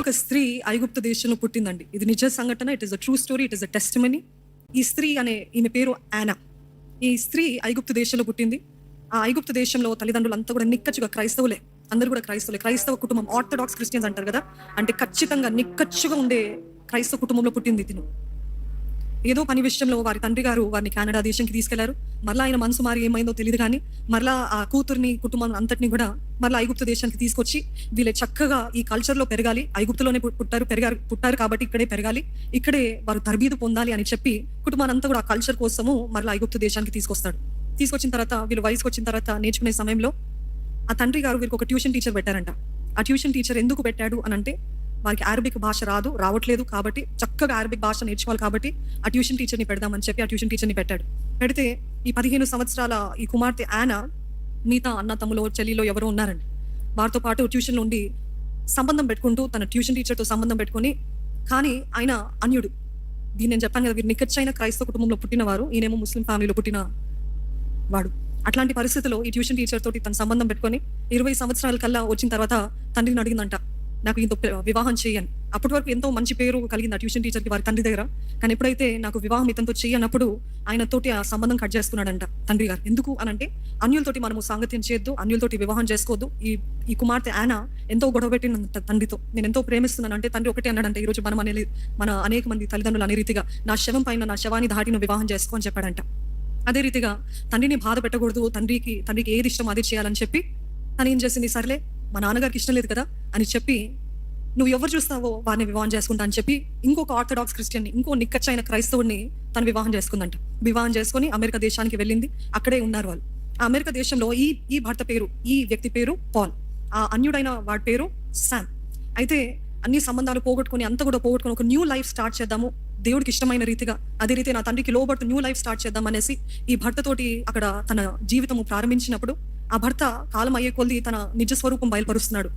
ఒక స్త్రీ ఐగుప్తు దేశంలో పుట్టిందండి. ఇది నిజ సంఘటన. It is a true story. It is a testimony. ఈ స్త్రీ అనే ఈమె పేరు యానా. ఈ స్త్రీ ఐగుప్తు దేశంలో పుట్టింది. ఆ ఐగుప్తు దేశంలో తల్లిదండ్రులంతా కూడా నిక్కచ్చుగా క్రైస్తవులే. అందరూ కూడా క్రైస్తవులే. క్రైస్తవ కుటుంబం, ఆర్థోడాక్స్ క్రిస్టియన్స్ అంటారు కదా, అంటే ఖచ్చితంగా నిక్కచ్చుగా ఉండే క్రైస్తవ కుటుంబంలో పుట్టింది తిను. ఏదో పని విషయంలో వారి తండ్రి గారు వారిని కెనడా దేశంకి తీసుకెళ్లారు. మరలా ఆయన మనసు మారి ఏమైందో తెలియదు కానీ మరలా ఆ కూతుర్ని, కుటుంబం అంతటిని కూడా మరలా ఐగుప్తు దేశానికి తీసుకొచ్చి వీళ్ళే చక్కగా ఈ కల్చర్ లో పెరగాలి, ఐగుప్తులోనే పుట్టారు కాబట్టి ఇక్కడే పెరగాలి, ఇక్కడే వారు తరబీదు పొందాలి అని చెప్పి కుటుంబాన్ని అంతా కూడా ఆ కల్చర్ కోసము మరలా ఐగుప్తు దేశానికి తీసుకొస్తాడు. తీసుకొచ్చిన తర్వాత వీళ్ళు వయసుకు వచ్చిన తర్వాత నేర్చుకునే సమయంలో ఆ తండ్రి గారు వీరికి ఒక ట్యూషన్ టీచర్ పెట్టారంట. ఆ ట్యూషన్ టీచర్ ఎందుకు పెట్టాడు అని అంటే, వారికి అరబిక్ భాష రావట్లేదు కాబట్టి, చక్కగా అరబిక్ భాష నేర్చుకోవాలి కాబట్టి ఆ ట్యూషన్ టీచర్ని పెడదామని చెప్పి ఆ ట్యూషన్ టీచర్ని పెట్టాడు. పెడితే ఈ 15 సంవత్సరాల ఈ కుమార్తె యానా మిగతా అన్న తమ్ములో చెల్లిలో ఎవరో ఉన్నారండి. వారితో పాటు ట్యూషన్లో ఉండి సంబంధం పెట్టుకుంటూ తన ట్యూషన్ టీచర్తో సంబంధం పెట్టుకొని, కానీ ఆయన అన్యుడు. దీన్ని నేను చెప్పాను కదా, వీరు నిక్కచ్చైన క్రైస్తవ కుటుంబంలో పుట్టినవారు, ఈయనేమో ముస్లిం ఫ్యామిలీలో పుట్టిన వాడు. అట్లాంటి పరిస్థితిలో ఈ ట్యూషన్ టీచర్ తోటి తన సంబంధం పెట్టుకొని 20 సంవత్సరాల కల్లా వచ్చిన తర్వాత తండ్రిని అడిగిందంట, నాకు ఇంత వివాహం చేయని. అప్పటి వరకు ఎంతో మంచి పేరు కలిగింది ఆ ట్యూషన్ టీచర్కి వారి తండ్రి దగ్గర. కానీ ఎప్పుడైతే నాకు వివాహం ఇతనితో చేయనప్పుడు ఆయన తోటి ఆ సంబంధం కట్ చేసుకున్నాడంట తండ్రి గారు. ఎందుకు అనంటే, అన్యులతోటి మనము సాంగత్యం చేయొద్దు, అన్యులతోటి వివాహం చేసుకోవద్దు. ఈ కుమార్తె యానా ఎంతో గొడవ పెట్టిందంట తండ్రితో. నేను ఎంతో ప్రేమిస్తున్నాను అంటే తండ్రి ఒకటే అన్నాడంటే, ఈ రోజు మన అనేక మంది తల్లిదండ్రులు అనే రీతిగా నా శవం పైన నా శవాన్ని దాటిన వివాహం చేసుకో అని చెప్పాడంట. అదే రీతిగా తండ్రిని బాధ పెట్టకూడదు, తండ్రికి ఏది ఇష్టం అదే చేయాలని చెప్పి తను ఏం చేసింది, సర్లే మా నాన్నగారికి ఇష్టం లేదు కదా అని చెప్పి, నువ్వు ఎవరు చూస్తావో వారిని వివాహం చేసుకుంటా అని చెప్పి ఇంకొక ఆర్థోడాక్స్ క్రిస్టియన్ని, ఇంకో నిక్కచ్చైన క్రైస్తవుడిని తను వివాహం చేసుకుందంట. వివాహం చేసుకొని అమెరికా దేశానికి వెళ్ళింది. అక్కడే ఉన్నారు వాళ్ళు. ఆ అమెరికా దేశంలో ఈ భర్త పేరు, ఈ వ్యక్తి పేరు పాల్. ఆ అన్యుడైన వాడి పేరు శామ్. అయితే అన్ని సంబంధాలు పోగొట్టుకుని అంతా కూడా పోగొట్టుకుని ఒక న్యూ లైఫ్ స్టార్ట్ చేద్దాము దేవుడికి ఇష్టమైన రీతిగా, అదే రీతి నా తండ్రికి లోబడుతూ న్యూ లైఫ్ స్టార్ట్ చేద్దాం అనేసి ఈ భర్తతోటి అక్కడ తన జీవితము ప్రారంభించినప్పుడు ఆ భర్త కాలం అయ్యే కొద్ది తన నిజ స్వరూపం బయలుపరుస్తున్నాడు.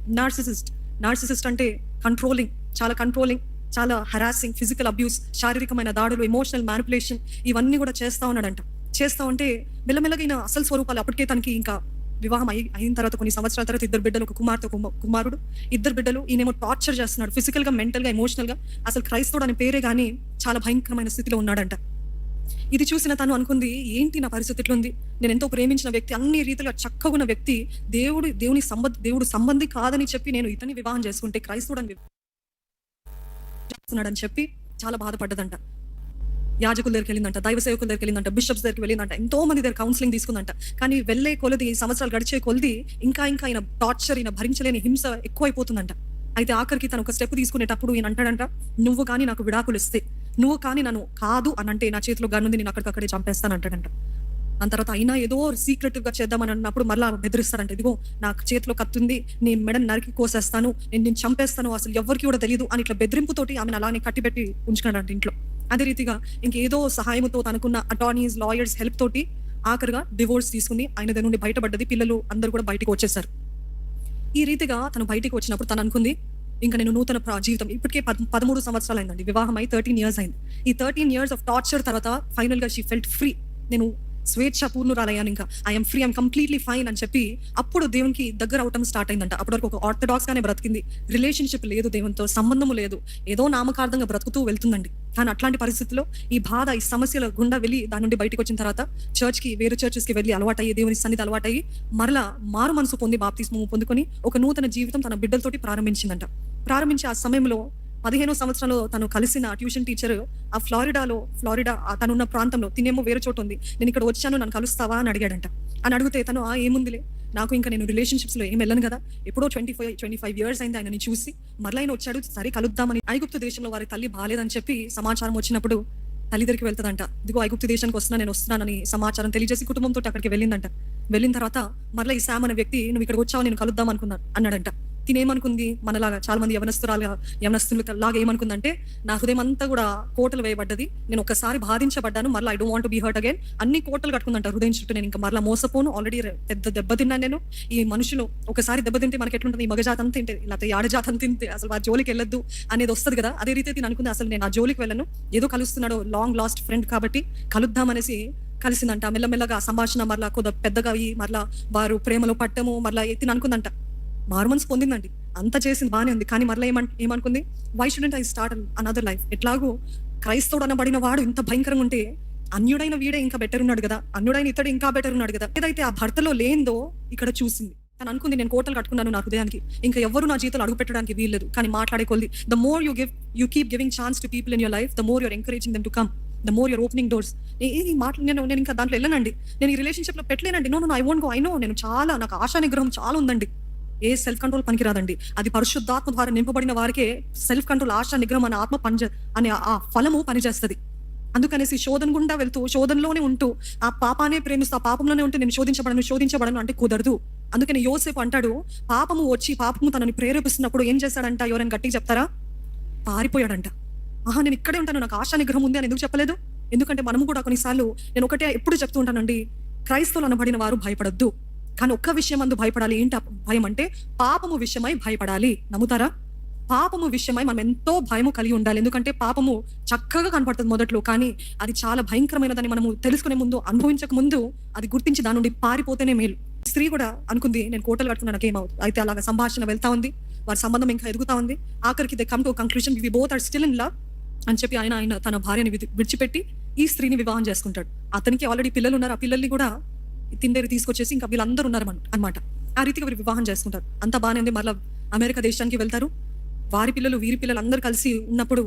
నార్సిసిస్ట్ అంటే కంట్రోలింగ్, చాలా హరాసింగ్, ఫిజికల్ అబ్యూస్, శారీరకమైన దాడులు, ఎమోషనల్ మ్యానిపులేషన్, ఇవన్నీ కూడా చేస్తా ఉన్నాడంట. చేస్తా ఉంటే మెల్లమెల్లగైన అసలు స్వరూపాలు అప్పటికే తనకి ఇంకా వివాహం అయిన తర్వాత కొన్ని సంవత్సరాల తర్వాత 2 బిడ్డలు, ఒక కుమార్తె, కుమారుడు, 2 బిడ్డలు. ఈయనేమో టార్చర్ చేస్తున్నాడు ఫిజికల్ గా, మెంటల్ గా, ఎమోషనల్ గా. అసలు క్రైస్తవుడు అనే పేరే గానీ చాలా భయంకరమైన స్థితిలో ఉన్నాడంట. ఇది చూసిన తను అనుకుంది, ఏంటి నా పరిస్థితి ఇట్లుంది, నేను ఎంతో ప్రేమించిన వ్యక్తి, అన్ని రీతిలో చక్కగా ఉన్న వ్యక్తి, దేవుడు సంబంధి కాదని చెప్పి నేను ఇతని వివాహం చేసుకుంటే క్రైస్తవుడు అని చేస్తున్నాడని చెప్పి చాలా బాధపడ్డదంట. యాజకుల దగ్గరికి వెళ్ళిందంట, దైవ సేవకుల దగ్గరికి వెళ్ళిందంట, బిషప్స్ దగ్గరికి వెళ్ళిందంట, ఎంతో మంది దగ్గర కౌన్సిలింగ్ తీసుకుందంట. కానీ వెళ్ళే కొలది, సంవత్సరాలు గడిచే కొలది ఇంకా ఆయన టార్చర్, ఈయన భరించలేని హింస ఎక్కువైపోతుందంట. అయితే ఆఖరికి తను ఒక స్టెప్ తీసుకునేటప్పుడు ఈయన అంటాడంట, నువ్వు కానీ నాకు విడాకులు ఇస్తే, నువ్వు కానీ నన్ను కాదు అని అంటే నా చేతిలో గన్నుంది, నేను అక్కడికక్కడే చంపేస్తాను అంటాడంట. దాని తర్వాత అయినా ఏదో సీక్రెటివ్ గా చేద్దామని అన్నప్పుడు మళ్ళీ బెదిరిస్తాడంట, ఇదిగో నాకు చేతిలో కత్తుంది, నేను మెడని నరికి కోసేస్తాను, నేను చంపేస్తాను, అసలు ఎవరికి కూడా తెలియదు అని ఇట్లా బెదిరింపుతోటి ఆమెను అలానే కట్టిపెట్టి ఉంచుకున్నాడంట ఇంట్లో. అదే రీతిగా ఇంకేదో సహాయంతో తనకున్న అటార్నీస్, లాయర్స్ హెల్ప్ తోటి ఆఖరిగా డివోర్స్ తీసుకుని ఆయన దగ్గర నుండి బయటపడ్డది. పిల్లలు అందరూ కూడా బయటకు వచ్చేసారు. ఈ రీతిగా తను బయటికి వచ్చినప్పుడు తను అనుకుంది, ఇంకా నేను నూతన జీవితం, ఇప్పటికే 13 సంవత్సరాలు అయిందండి, వివాహం అయి 13 years అయింది. ఈ 13 years ఆఫ్ టార్చర్ తర్వాత ఫైనల్ గా షీ ఫెల్ట్ ఫ్రీ. నేను స్వేచ్ఛ పూర్ణురాలయ్యాను, ఇంకా I'm free, I'm completely fine అని చెప్పి అప్పుడు దేవునికి దగ్గర అవటం స్టార్ట్ అయిందంట. అప్పటి వరకు ఒక ఆర్థోడాక్స్ గానే బ్రతికింది, రిలేషన్షిప్ లేదు, దేవునితో సంబంధము లేదు, ఏదో నామకార్థంగా బ్రతుకుతూ వెళ్తుందండి. కానీ అట్లాంటి పరిస్థితుల్లో ఈ బాధ, ఈ సమస్యల గుండా వెళ్ళి దాని నుండి బయటకు వచ్చిన తర్వాత వేరే చర్చెస్ కి వెళ్ళి అలవాటయ్యి, దేవుని సన్నిధి అలవాటయ్యి మరలా మారు మనసు పొంది బాప్తిస్మము పొందుకొని ఒక నూతన జీవితం తన బిడ్డలతోటి ప్రారంభించిందంట. ప్రారంభించి ఆ సమయంలో 15వ సంవత్సరంలో తను కలిసిన ట్యూషన్ టీచర్ ఆ ఫ్లారిడా తనున్న ప్రాంతంలో, తినేమో వేరే చోటు ఉంది, నేను ఇక్కడ వచ్చాను, నన్ను కలుస్తావా అని అడిగాడంట. అని అడిగితే తను ఏముందిలే, నాకు ఇంకా నేను రిలేషన్షిప్స్ లో ఏం వెళ్ళను కదా, ఎప్పుడో 25 years అయింది ఆయనని చూసి, మరలా ఆయన వచ్చాడు, సరే కలుద్దామని. ఐగుప్తు దేశంలో వారి తల్లి బాలేదని చెప్పి సమాచారం వచ్చినప్పుడు తల్లి దగ్గరికి వెళ్తుందంట, ఇదిగో ఐగుప్తు దేశానికి నేను వస్తున్నానని సమాచారం తెలియజేసి కుటుంబంతో అక్కడికి వెళ్ళిందంట. వెళ్ళిన తర్వాత మరలా ఈ శామ్ అనే వ్యక్తి, నువ్వు ఇక్కడ వచ్చావు, నేను కలుద్దాం అనుకున్నాను అన్నాడంట. తినేమనుకుంది, మనలాగా చాలా మంది యవనస్తులు లాగా ఏమనుకుందంటే, నా హృదయం అంతా కూడా కోటలు వేయబడ్డది, నేను ఒకసారి బాధించబడ్డాను, మరలా I don't want to be hurt again, అన్ని కోటలు కట్టుకుందంట హృదయం చుట్టూ, నేను ఇంకా మరలా మోసపోను, ఆల్రెడీ పెద్ద దెబ్బతిన్నాను నేను. ఈ మనుషులు ఒకసారి దెబ్బతింటే మనకి ఎట్లుంటుంది, ఈ మగజాతం తింటే, లేకపోతే ఆడజాతం తింటే అసలు వారి జోలికి వెళ్ళొద్దు అనేది వస్తుంది కదా. అదే రీతి నేను అనుకుంది, అసలు నేను ఆ జోలికి వెళ్ళను, ఏదో కలుస్తున్నాడు, లాంగ్ లాస్ట్ ఫ్రెండ్ కాబట్టి కలుద్దామనేసి కలిసిందంట. మెల్లమెల్లగా సంభాషణ మరలా కొద్దిగా పెద్దగా అయ్యి మరలా వారు ప్రేమలో పట్టము, మరలా ఎత్తిని అనుకుందంట. మారు మనసు పొందిందండి. అంత చేసింది బానే ఉంది. కానీ మరలా ఏమనుకుంది? Why shouldn't I start another life? ఎట్లాగో క్రైస్తవుడు అనబడిన వాడు ఇంత భయంకరంగా ఉంటే అన్యుడైన వీడే ఇంకా బెటర్ ఉన్నాడు కదా, అన్యుడైన ఇతడు ఇంకా బెటర్ ఉన్నాడు కదా. ఏదైతే ఆ భర్తలో లేందో ఇక్కడ చూసింది. తను అనుకుంది, నేను కోటలు కట్టుకున్నాను నా హృదయానికి, ఇంకా ఎవరు నా జీవితంలో అడుగు పెట్టడానికి వీల్లేదు. కానీ మాట్లాడే కొద్ది, the more you keep giving chance to people in your life, the more you're encouraging them to come, the more you're opening doors. ఈ మాటలు నేను ఇంకా దాంట్లో వెళ్ళనండి, నేను ఈ రిలేషన్షిప్ లో పెట్టలేనండి, no I won't go, I know, నేను చాలా, నాకు ఆశా నిగ్రహం చాలా ఉందండి. ఏ సెల్ఫ్ కంట్రోల్ పనికిరాదండి. అది పరిశుద్ధాత్మ ద్వారా నింపబడిన వారికే సెల్ఫ్ కంట్రోల్, ఆశా నిగ్రహం అనే ఆత్మ అనే ఆ ఫలము పనిచేస్తుంది. అందుకనేసి శోధన గుండా వెళ్తూ, శోధనలోనే ఉంటూ, ఆ పాపానే ప్రేమిస్తూ, ఆ పాపంలోనే ఉంటే నేను శోధించబడను అంటే కుదరదు. అందుకని యోసేపు అంటాడు, పాపము తనని ప్రేరేపిస్తున్నప్పుడు ఏం చేశాడంట? ఎవరైనా గట్టిగా చెప్తారా? పారిపోయాడంట. నేను ఇక్కడే ఉంటాను, నాకు ఆశా నిగ్రహం ఉంది అని ఎందుకు చెప్పలేదు? ఎందుకంటే మనము కూడా కొన్నిసార్లు, నేను ఒకటే ఎప్పుడు చెప్తూ ఉంటానండి, క్రైస్తవులు అనబడిన వారు భయపడొద్దు, కానీ ఒక్క విషయం అందు భయపడాలి. ఏంటి భయం అంటే? పాపము విషయమై భయపడాలి. నమ్ముతారా? పాపము విషయమై మనం ఎంతో భయము కలిగి ఉండాలి. ఎందుకంటే పాపము చక్కగా కనపడుతుంది మొదట్లో, కానీ అది చాలా భయంకరమైనదని మనము తెలుసుకునే ముందు, అనుభవించక ముందు అది గుర్తించి దాని నుండి పారిపోతేనే మేలు. స్త్రీ కూడా అనుకుంది, నేను కోటలు కట్టుకున్నా నాకేమవుతుంది. అయితే అలాగా సంభాషణ వెళ్తా ఉంది, వారి సంబంధం ఇంకా ఎదుగుతా ఉంది. ఆఖరికి they come to conclusion, we both are still in love అని చెప్పి ఆయన తన భార్యని విడిచిపెట్టి ఈ స్త్రీని వివాహం చేసుకుంటాడు. అతనికి ఆల్రెడీ పిల్లలు ఉన్నారు. ఆ పిల్లల్ని కూడా తిందేరి తీసుకొచ్చేసి ఇంకా వీళ్ళందరూ ఉన్నారు అన్నమాట. ఆ రీతిగా వీరు వివాహం చేసుకుంటారు. అంతా బాగానే ఉంది. మళ్ళీ అమెరికా దేశానికి వెళ్తారు. వారి పిల్లలు వీరి పిల్లలు అందరూ కలిసి ఉన్నప్పుడు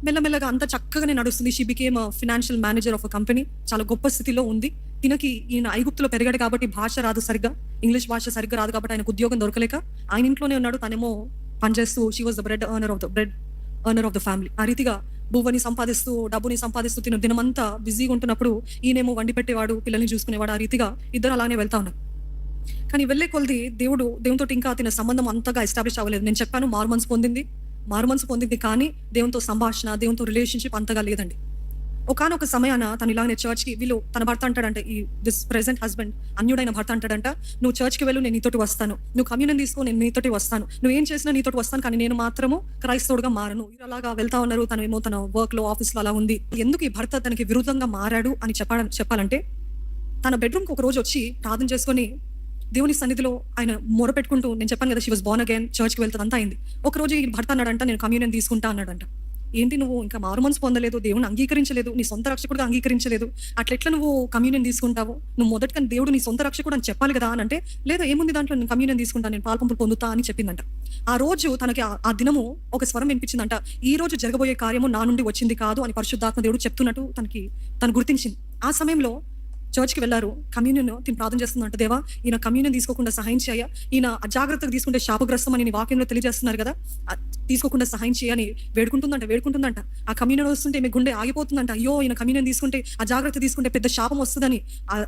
మెల్లమెల్లగా అంత చక్కగానే నడుస్తుంది. She became financial manager of a company. చాలా గొప్ప స్థితిలో ఉంది. తినకి ఈయన ఐగుప్తులో పెరిగాడు కాబట్టి భాష రాదు సరిగ్గా, ఇంగ్లీష్ భాష సరిగ్గా రాదు కాబట్టి ఆయనకు ఉద్యోగం దొరకలేక ఆయన ఇంట్లోనే ఉన్నాడు. తనేమో పనిచేస్తూ, she was the bread earner of the family. ఆ రీతిగా డబ్బుని సంపాదిస్తూ దినమంతా బిజీగా ఉంటున్నప్పుడు ఈయనేమో వండి పెట్టేవాడు, పిల్లల్ని చూసుకునేవాడు. ఆ రీతిగా ఇద్దరు అలానే వెళ్తా ఉన్నారు. కానీ వెళ్ళే కొలది దేవునితో ఇంకా తిన సంబంధం అంతగా ఎస్టాబ్లిష్ అవ్వలేదు. నేను చెప్పాను, మారుమనసు పొందింది, కానీ దేవునితో సంభాషణ, దేవునితో రిలేషన్షిప్ అంతగా లేదండి. ఒకానొక సమయాన తను ఇలానే చర్చ్కి, తన భర్త అంటాడంట, ఈ దిస్ ప్రెసెంట్ హస్బెండ్, అన్యుడైన భర్త అంటాడంట, నువ్వు చర్చ్కి వెళ్ళు, నేను నీతోటి వస్తాను, నువ్వు కమ్యూనియన్ తీసుకో, నేను నీతోటి వస్తాను, నువ్వు ఏం చేసినా నీతోటి వస్తాను, కానీ నేను మాత్రము క్రైస్తవుడుగా మారను. అలాగా వెళ్తా ఉన్నారు. తనేమో తన వర్క్ లో, ఆఫీస్ లో అలా ఉంది. ఎందుకు ఈ భర్త తనకి విరుద్ధంగా మారాడు అని చెప్పాలంటే, తన బెడ్రూమ్ కి ఒక రోజు వచ్చి ప్రార్థన చేసుకొని దేవుని సన్నిధిలో ఆయన మొరపెట్టుకుంటూ, నేను చెప్పాను కదా, షీ వాస్ బోర్న్ అగైన్, చర్చ్కి వెళ్తుంది, అంతా అయింది. ఒక రోజు ఈ భర్త అన్నాడంట, నేను కమ్యూనియన్ తీసుకుంటా అన్నాడంట. ఏంటి, నువ్వు ఇంకా మారుమనసు పొందలేదు, దేవుని అంగీకరించలేదు, నీ సొంత రక్షకుడుగా అంగీకరించలేదు, అట్లెట్లా నువ్వు కమ్యూనియన్ తీసుకుంటావు? నువ్వు మొదటిగా దేవుడు నీ సొంత రక్షకుడు అని చెప్పాలి కదా అని అంటే, లేదా ఏముంది దాంట్లో, నేను కమ్యూనియన్ తీసుకుంటాను, నేను పాల్పంపులు పొందుతా అని చెప్పిందంట. ఆ రోజు తనకి ఆ దినము ఒక స్వరం వినిపించిందంట, ఈ రోజు జరగబోయే కార్యము నా నుండి వచ్చింది కాదు అని పరిశుద్ధాత్మ దేవుడు చెప్తున్నట్టు తను గుర్తించింది. ఆ సమయంలో చర్చ్కి వెళ్ళారు. కమ్యూనియన్ తిని ప్రార్థన చేస్తుందంట, దేవా ఈయన కమ్యూనియన్ తీసుకోకుండా సహాయం చేయ, ఈయన అజాగ్రత్తగా తీసుకుంటే శాపగ్రస్తం అని నీ వాక్యంలో తెలియజేస్తున్నారు కదా, తీసుకోకుండా సహాయం చేయని వేడుకుంటుందంట. ఆ కమ్యూనియన్ వస్తుంటే మీ గుండె ఆగిపోతుందంట, అయ్యో ఈయన కమ్యూనియన్ తీసుకుంటే, అజాగ్రత్త తీసుకుంటే పెద్ద శాపం వస్తుందని.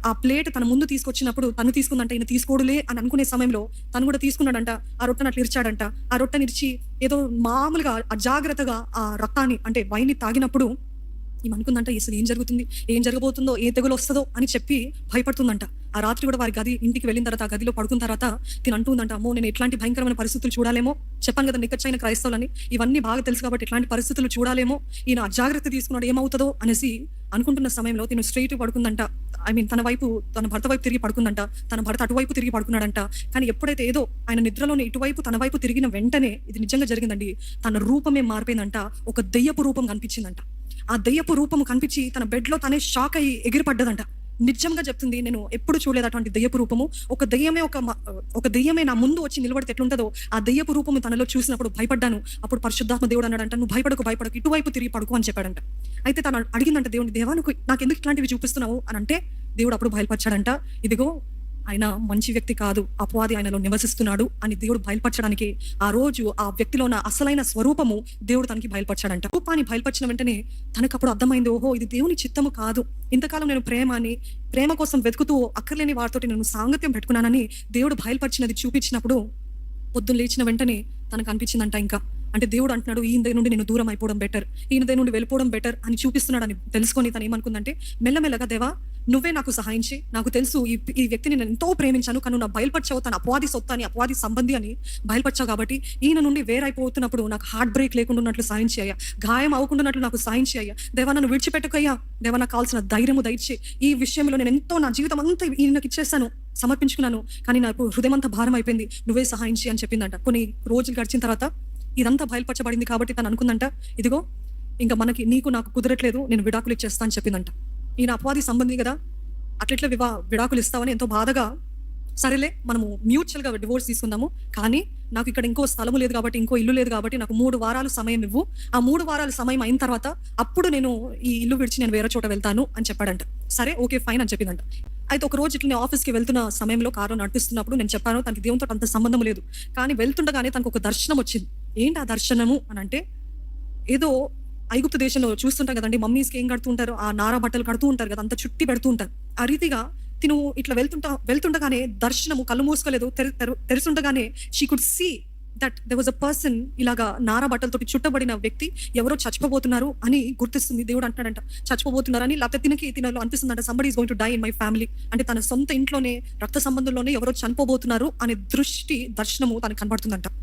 ఆ ప్లేట్ తన ముందు తీసుకొచ్చినప్పుడు తను తీసుకుందంట, ఈయన తీసుకోడులే అని అనుకునే సమయంలో తను కూడా తీసుకున్నాడంట. ఆ రొట్టెని అట్లా ఇరిచాడంట. ఆ రొట్టెని ఇరిచి ఏదో మామూలుగా అజాగ్రత్తగా ఆ రక్తాన్ని, అంటే వైన్ని తాగినప్పుడు అనుకుందంట, అసలు ఏం జరగబోతుందో, ఏ తెగులు వస్తుందో అని చెప్పి భయపడుతుందంట. ఆ రాత్రి కూడా వారి ఇంటికి వెళ్ళిన తర్వాత, ఆ గదిలో పడుకున్న తర్వాత తిని అంటుందంట, అమ్మో నేను ఎట్లాంటి భయంకరమైన పరిస్థితులు చూడాలేమో. చెప్పాను కదా నిక్కచ్చైన క్రైస్తవులని, ఇవన్నీ బాగా తెలుసు కాబట్టి ఎట్లాంటి పరిస్థితులు చూడాలేమో, ఈయన అజాగ్రత్త తీసుకున్నాడు, ఏమవుతుందో అనేసి అనుకుంటున్న సమయంలో తిను స్ట్రైట్ పడుకుందంట. తన భర్త వైపు తిరిగి పడుకుందంట. తన భర్త అటువైపు తిరిగి పడుకున్నాడంట. కానీ ఎప్పుడైతే ఏదో ఆయన నిద్రలోనే ఇటువైపు తన వైపు తిరిగిన వెంటనే, ఇది నిజంగా జరిగిందండి, తన రూపమే మారిపోయిందంట. ఒక దెయ్యపు రూపం కనిపించిందంట. ఆ దెయ్యపు రూపము కనిపించి తన బెడ్ లో తనే షాక్ అయ్యి ఎగిరిపడ్డదంట. నిజంగా చెప్తుంది, నేను ఎప్పుడు చూడలేదు అటువంటి దెయ్యపు రూపము. ఒక దెయ్యమే నా ముందు వచ్చి నిలబడితే ఎట్లుంటుందో, ఆ దెయ్యపు రూపము తనలో చూసినప్పుడు భయపడ్డాను. అప్పుడు పరిశుద్ధాత్మ దేవుడు అన్నాడంట, నువ్వు భయపడకు, ఇటువైపు తిరిగి పడుకో అని చెప్పాడంట. అయితే తను అడిగిందంట దేవుని, దేవా నాకు ఎందుకు ఇట్లాంటివి చూపిస్తున్నావు అని అంటే, దేవుడు అప్పుడు బయలుపరచాడంట, ఇదిగో ఆయన మంచి వ్యక్తి కాదు, అపవాది ఆయనలో నివసిస్తున్నాడు అని దేవుడు బయలుపరచడానికి ఆ రోజు ఆ వ్యక్తిలో ఉన్న అసలైన స్వరూపము దేవుడు తనకి బయలుపరచాడంట. రూపాన్ని బయలుపరిచిన వెంటనే తనకు అప్పుడు అర్థమైంది, ఓహో ఇది దేవుని చిత్తము కాదు, ఇంతకాలం నేను ప్రేమ కోసం వెతుకుతూ అక్కర్లేని వారితోటి నేను సాంగత్యం పెట్టుకున్నానని దేవుడు బయలుపరిచినది చూపించినప్పుడు పొద్దున్న లేచిన వెంటనే తనకు అనిపించిందంట, ఇంకా అంటే దేవుడు అంటున్నాడు, ఈయన దగ్గర నుండి నేను దూరం అయిపోవడం బెటర్, ఈయన దగ్గర నుండి వెళ్ళిపోవడం బెటర్ అని చూపిస్తున్నాడు అని తెలుసుకొని తను ఏమనుకుందంటే, మెల్లమెల్లగా దేవా నువ్వే నాకు సహాయం చేయి, నాకు తెలుసు ఈ వ్యక్తిని నేను ఎంతో ప్రేమించాను, కానీ నా బయలుపరచావు తన అపవాది సొత్తు అని, అపవాది సంబంధి అని బయలుపరచావు కాబట్టి ఈయన నుండి వేరైపోతున్నప్పుడు నాకు హార్ట్ బ్రేక్ లేకుండా ఉన్నట్లు సాయం చేయ, గాయం అవ్వకుండాన్నట్లు నాకు సాయం చేయ, దేవా నన్ను విడిచిపెట్టుకయ్యా, దేవా నాకు కావాల్సిన ధైర్యము దయచే, ఈ విషయంలో నేను ఎంతో నా జీవితం అంతా ఈయనకి ఇచ్చేస్తాను, సమర్పించుకున్నాను. కానీ నాకు హృదయం అంతా భారం అయిపోయింది. నువ్వే సహాయించి అని చెప్పిందంట. కొన్ని రోజులు గడిచిన తర్వాత ఇదంతా బయలుపరచబడింది కాబట్టి తను అనుకుందంట, ఇదిగో ఇంకా నీకు నాకు కుదరట్లేదు, నేను విడాకులు ఇచ్చేస్తా అని చెప్పిందంట. ఈయన అపవాది సంబంధి కదా, అట్లెట్లా విడాకులు ఇస్తావని ఎంతో బాధగా, సరేలే మనము మ్యూచువల్గా డివోర్స్ తీసుకుందాము, కానీ నాకు ఇక్కడ ఇంకో స్థలము లేదు కాబట్టి, ఇంకో ఇల్లు లేదు కాబట్టి నాకు 3 వారాలు సమయం ఇవ్వు. ఆ 3 వారాల సమయం అయిన తర్వాత అప్పుడు నేను ఈ ఇల్లు విడిచి నేను వేరే చోట వెళ్తాను అని చెప్పాడంట. సరే ఓకే ఫైన్ అని చెప్పిందంట. అయితే ఒక రోజు ఇట్లా నేను ఆఫీస్కి వెళ్తున్న సమయంలో కారు నడిపిస్తున్నప్పుడు నేను చెప్పాను తనకి దేవునితో అంత సంబంధం లేదు, కానీ వెళ్తుండగానే తనకు ఒక దర్శనం వచ్చింది. ఏంటి ఆ దర్శనము అని అంటే, ఏదో ఐగుప్తు దేశంలో చూస్తుంటాం కదండి, మమ్మీస్కి ఏం కడుతూ ఉంటారు, ఆ నారా బట్టలు కడుతూ ఉంటారు కదా, అంత చుట్టి పెడుతూ ఉంటారు. ఆ రీతిగా తిను ఇట్లా వెళ్తుండగానే దర్శనము, కళ్ళు మూసుకోలేదు, తెరుస్తుండగానే she could see that there was a person, ఇలాగా నారా బట్టలతోటి చుట్టబడిన వ్యక్తి ఎవరో చచ్చిపోబోతున్నారు అని గుర్తిస్తుంది. దేవుడు అంటున్నాడంట చచ్చిపోబోతున్నారని, లేకపోతే తినలో అనిపిస్తుందంట somebody is going to die in my family, అంటే తన సొంత ఇంట్లోనే రక్త సంబంధంలోనే ఎవరో చనిపోబోతున్నారు అనే దర్శనము తనకు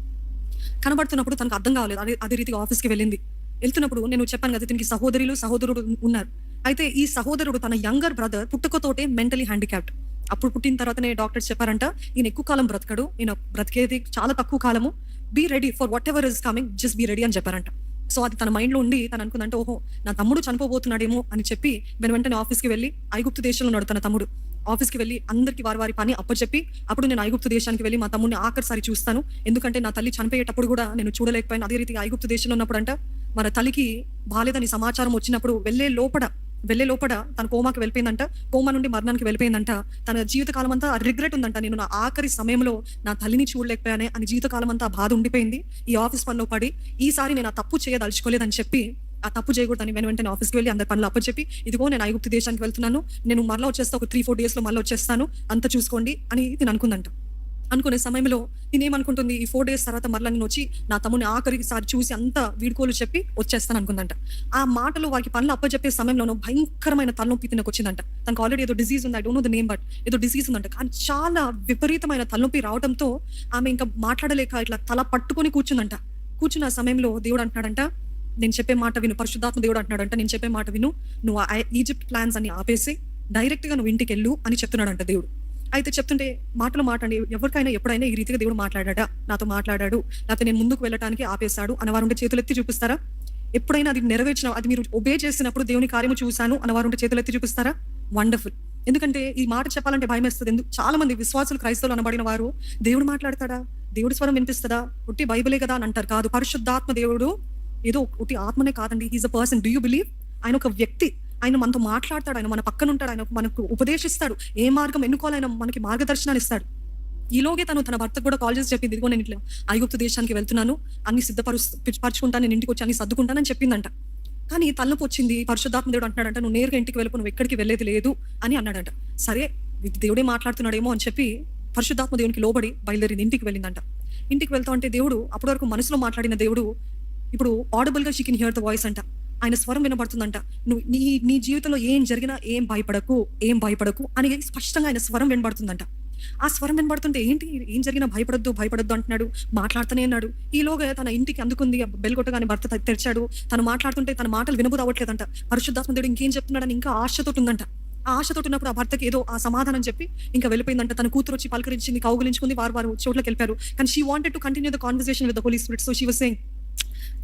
కనబడుతున్నప్పుడు తనకు అర్థం కాలేదు. అదే రీతిగా ఆఫీస్కి వెళ్తున్నప్పుడు నేను చెప్పాను కదా, దీనికి సహోదరుడు ఉన్నారు. అయితే ఈ సహోదరుడు తన యంగర్ బ్రదర్ పుట్టుకతోటే మెంటలీ హ్యాండిక్యాప్డ్. అప్పుడు పుట్టిన తర్వాతనే డాక్టర్స్ చెప్పారంట, ఈయన ఎక్కువ కాలం బ్రతకడు, ఈయన బ్రతికేది చాలా తక్కువ కాలము, be ready for whatever is coming, just be ready అని చెప్పారంట. సో అది తన మైండ్లో ఉండి తను అనుకుందంటే, ఓహో నా తమ్ముడు చనిపోబోతున్నాడేమో అని చెప్పి వెంటనే ఆఫీస్కి వెళ్ళి, ఐగుప్తు దేశంలో ఉన్నాడు తన తమ్ముడు, ఆఫీస్కి వెళ్ళి అందరికి వారి పని అప్పచెప్పి, అప్పుడు నేను ఐగుప్తు దేశానికి వెళ్ళి మా తమ్ముడిని ఆఖరిసారి చూస్తాను, ఎందుకంటే నా తల్లి చనిపోయేటప్పుడు కూడా నేను చూడలేకపోయాను. అదే రీతిగా ఐగుప్తు దేశంలో ఉన్నప్పుడు అంట మన తల్లికి బాలేదని సమాచారం వచ్చినప్పుడు వెళ్లే లోపల తన కోమాకి వెళ్ళిపోయిందంట, కోమా నుండి మరణానికి వెళ్ళిపోయిందంట. తన జీవితకాలం అంతా రిగ్రెట్ ఉందంట, నేను నా ఆఖరి సమయంలో నా తల్లిని చూడలేకపోయానే అని జీవితకాలం అంతా బాధ ఉండిపోయింది. ఈ ఆఫీస్ పనిలో పడి ఈసారి నేను ఆ తప్పు చేయదలుచుకోలేదని చెప్పి, ఆ తప్పు చేయకూడదని వెంటనే ఆఫీస్కి వెళ్ళి అందరి పనులు అప్పచెప్పి, ఇదిగో నేను ఐగుప్తు దేశానికి వెళ్తున్నాను, నేను మరలా వచ్చేస్తా, ఒక 3-4 డేస్లో మళ్ళీ వచ్చేస్తాను, అంత చూసుకోండి అని నేను అనుకుందంట. అనుకునే సమయంలో నేనేమనుకుంటుంది, ఈ 4 డేస్ తర్వాత మరలా నేను వచ్చి నా తమ్ముని ఆఖరిసారి చూసి అంతా వీడుకోలు చెప్పి వచ్చేస్తాను అనుకుందంట. ఆ మాటలు వారికి పనులు అప్పచెప్పే సమయంలోనూ భయంకరమైన తలనొప్పి తినకు వచ్చిందంట. తనకు ఆల్రెడీ ఏదో డిసీజ్ ఉంది, I don't know the name, but ఏదో డిసీజ్ ఉందంట. కానీ చాలా విపరీతమైన తలనొప్పి రావడంతో ఆమె ఇంకా మాట్లాడలేక ఇట్లా తల పట్టుకొని కూర్చుందంట. కూర్చున్న సమయంలో దేవుడు అంటున్నాడంట, నేను చెప్పే మాట విను, పరిశుద్ధాత్మ దేవుడు అంటున్నాడంట, నేను చెప్పే మాట విను, నువ్వు ఈజిప్ట్ ప్లాన్స్ అని ఆపేసి డైరెక్ట్గా నువ్వు ఇంటికి వెళ్ళు అని చెప్తున్నాడంట దేవుడు. అయితే చెప్తుంటే మాటండి, ఎవరికైనా ఎప్పుడైనా ఈ రీతిగా దేవుడు నాతో మాట్లాడాడు, లేకపోతే నేను ముందుకు వెళ్ళటానికి ఆపేశాడు అన్నవారుంటే చేతులు ఎత్తి చూపిస్తారా? ఎప్పుడైనా అది నెరవేర్చిన, అది మీరు ఒబే చేసినప్పుడు దేవుని కార్యము చూశాను అన్నవారుంటే చేతులు ఎత్తి చూపిస్తారా? వండర్ఫుల్. ఎందుకంటే ఈ మాట చెప్పాలంటే భయం వేస్తుంది. చాలా మంది విశ్వాసులు, క్రైస్తవులు అనబడిన వారు, దేవుడు మాట్లాడతాడా, దేవుడి స్వరం వినిపిస్తుందా, ఉట్టి బైబిలే కదా అని అంటారు. కాదు, పరిశుద్ధాత్మ దేవుడు ఏదో ఉట్టి ఆత్మనే కాదండి, he is a person. Do you believe? ఆయన ఒక వ్యక్తి, ఆయన మనతో మాట్లాడతాడు, ఆయన మన పక్కన ఉంటాడు, ఆయన మనకు ఉపదేశిస్తాడు, ఏ మార్గం ఎన్నుకోవాలి ఆయన మనకి మార్గదర్శనాలు ఇస్తాడు. ఈలోగే తన భర్తకు కూడా కాల్ చేసి చెప్పింది, ఇదిగో నేను ఇట్లా ఐగుప్తు దేశానికి వెళ్తున్నాను, అన్ని సిద్ధపరుచుకుంటాను, నేను ఇంటికి వచ్చి అన్ని సర్దుకుంటానని చెప్పిందంట. కానీ తలనొప్పి వచ్చింది. పరిశుద్ధాత్మ దేవుడు అంటున్నాడంట, నువ్వు నేరుగా ఇంటికి వెళ్ళిపో, నువ్వు ఎక్కడికి వెళ్ళేది లేదు అని అన్నాడంట. సరే దేవుడే మాట్లాడుతున్నాడేమో అని చెప్పి పరిశుద్ధాత్మ దేవునికి లోబడి బయలుదేరింది, ఇంటికి వెళ్ళిందంట. ఇంటికి వెళ్తా అంటే దేవుడు అప్పటి వరకు మనసులో మాట్లాడిన దేవుడు ఇప్పుడు ఆడిబుల్ గా she can hear the voice అంట. ఆయన స్వరం వినబడుతుందంట. నువ్వు నీ జీవితంలో ఏం జరిగినా ఏం భయపడకు అని స్పష్టంగా ఆయన స్వరం వినబడుతుందంట. ఆ స్వరం వినబడుతుంటే ఏంటి, ఏం జరిగినా భయపడొద్దు అంటున్నాడు, మాట్లాడుతూనే అన్నాడు. ఈలోగా తన ఇంటికి అందుకుంది, బెల్ కొట్టగానే భర్త తెరిచాడు. తను మాట్లాడుతుంటే తన మాటలు వినబుద్ధి అవ్వట్లేదంట. పరిశుద్ధాత్మ దేవుడు ఇంకేం చెప్తున్నాడని ఇంకా ఆశతో ఉందంట. ఆ ఆశతో ఉన్నప్పుడు ఆ భర్తకి ఏదో ఆ సమాధానం చెప్పి ఇంకా వెళ్ళిపోయిందంట. తన కూతురు వచ్చి పలకరించింది, కౌగులించుకుంది, వారు చోట్లకి వెళ్ళారు. కానీ she wanted to continue the conversation with the Holi spirit. So she was saying,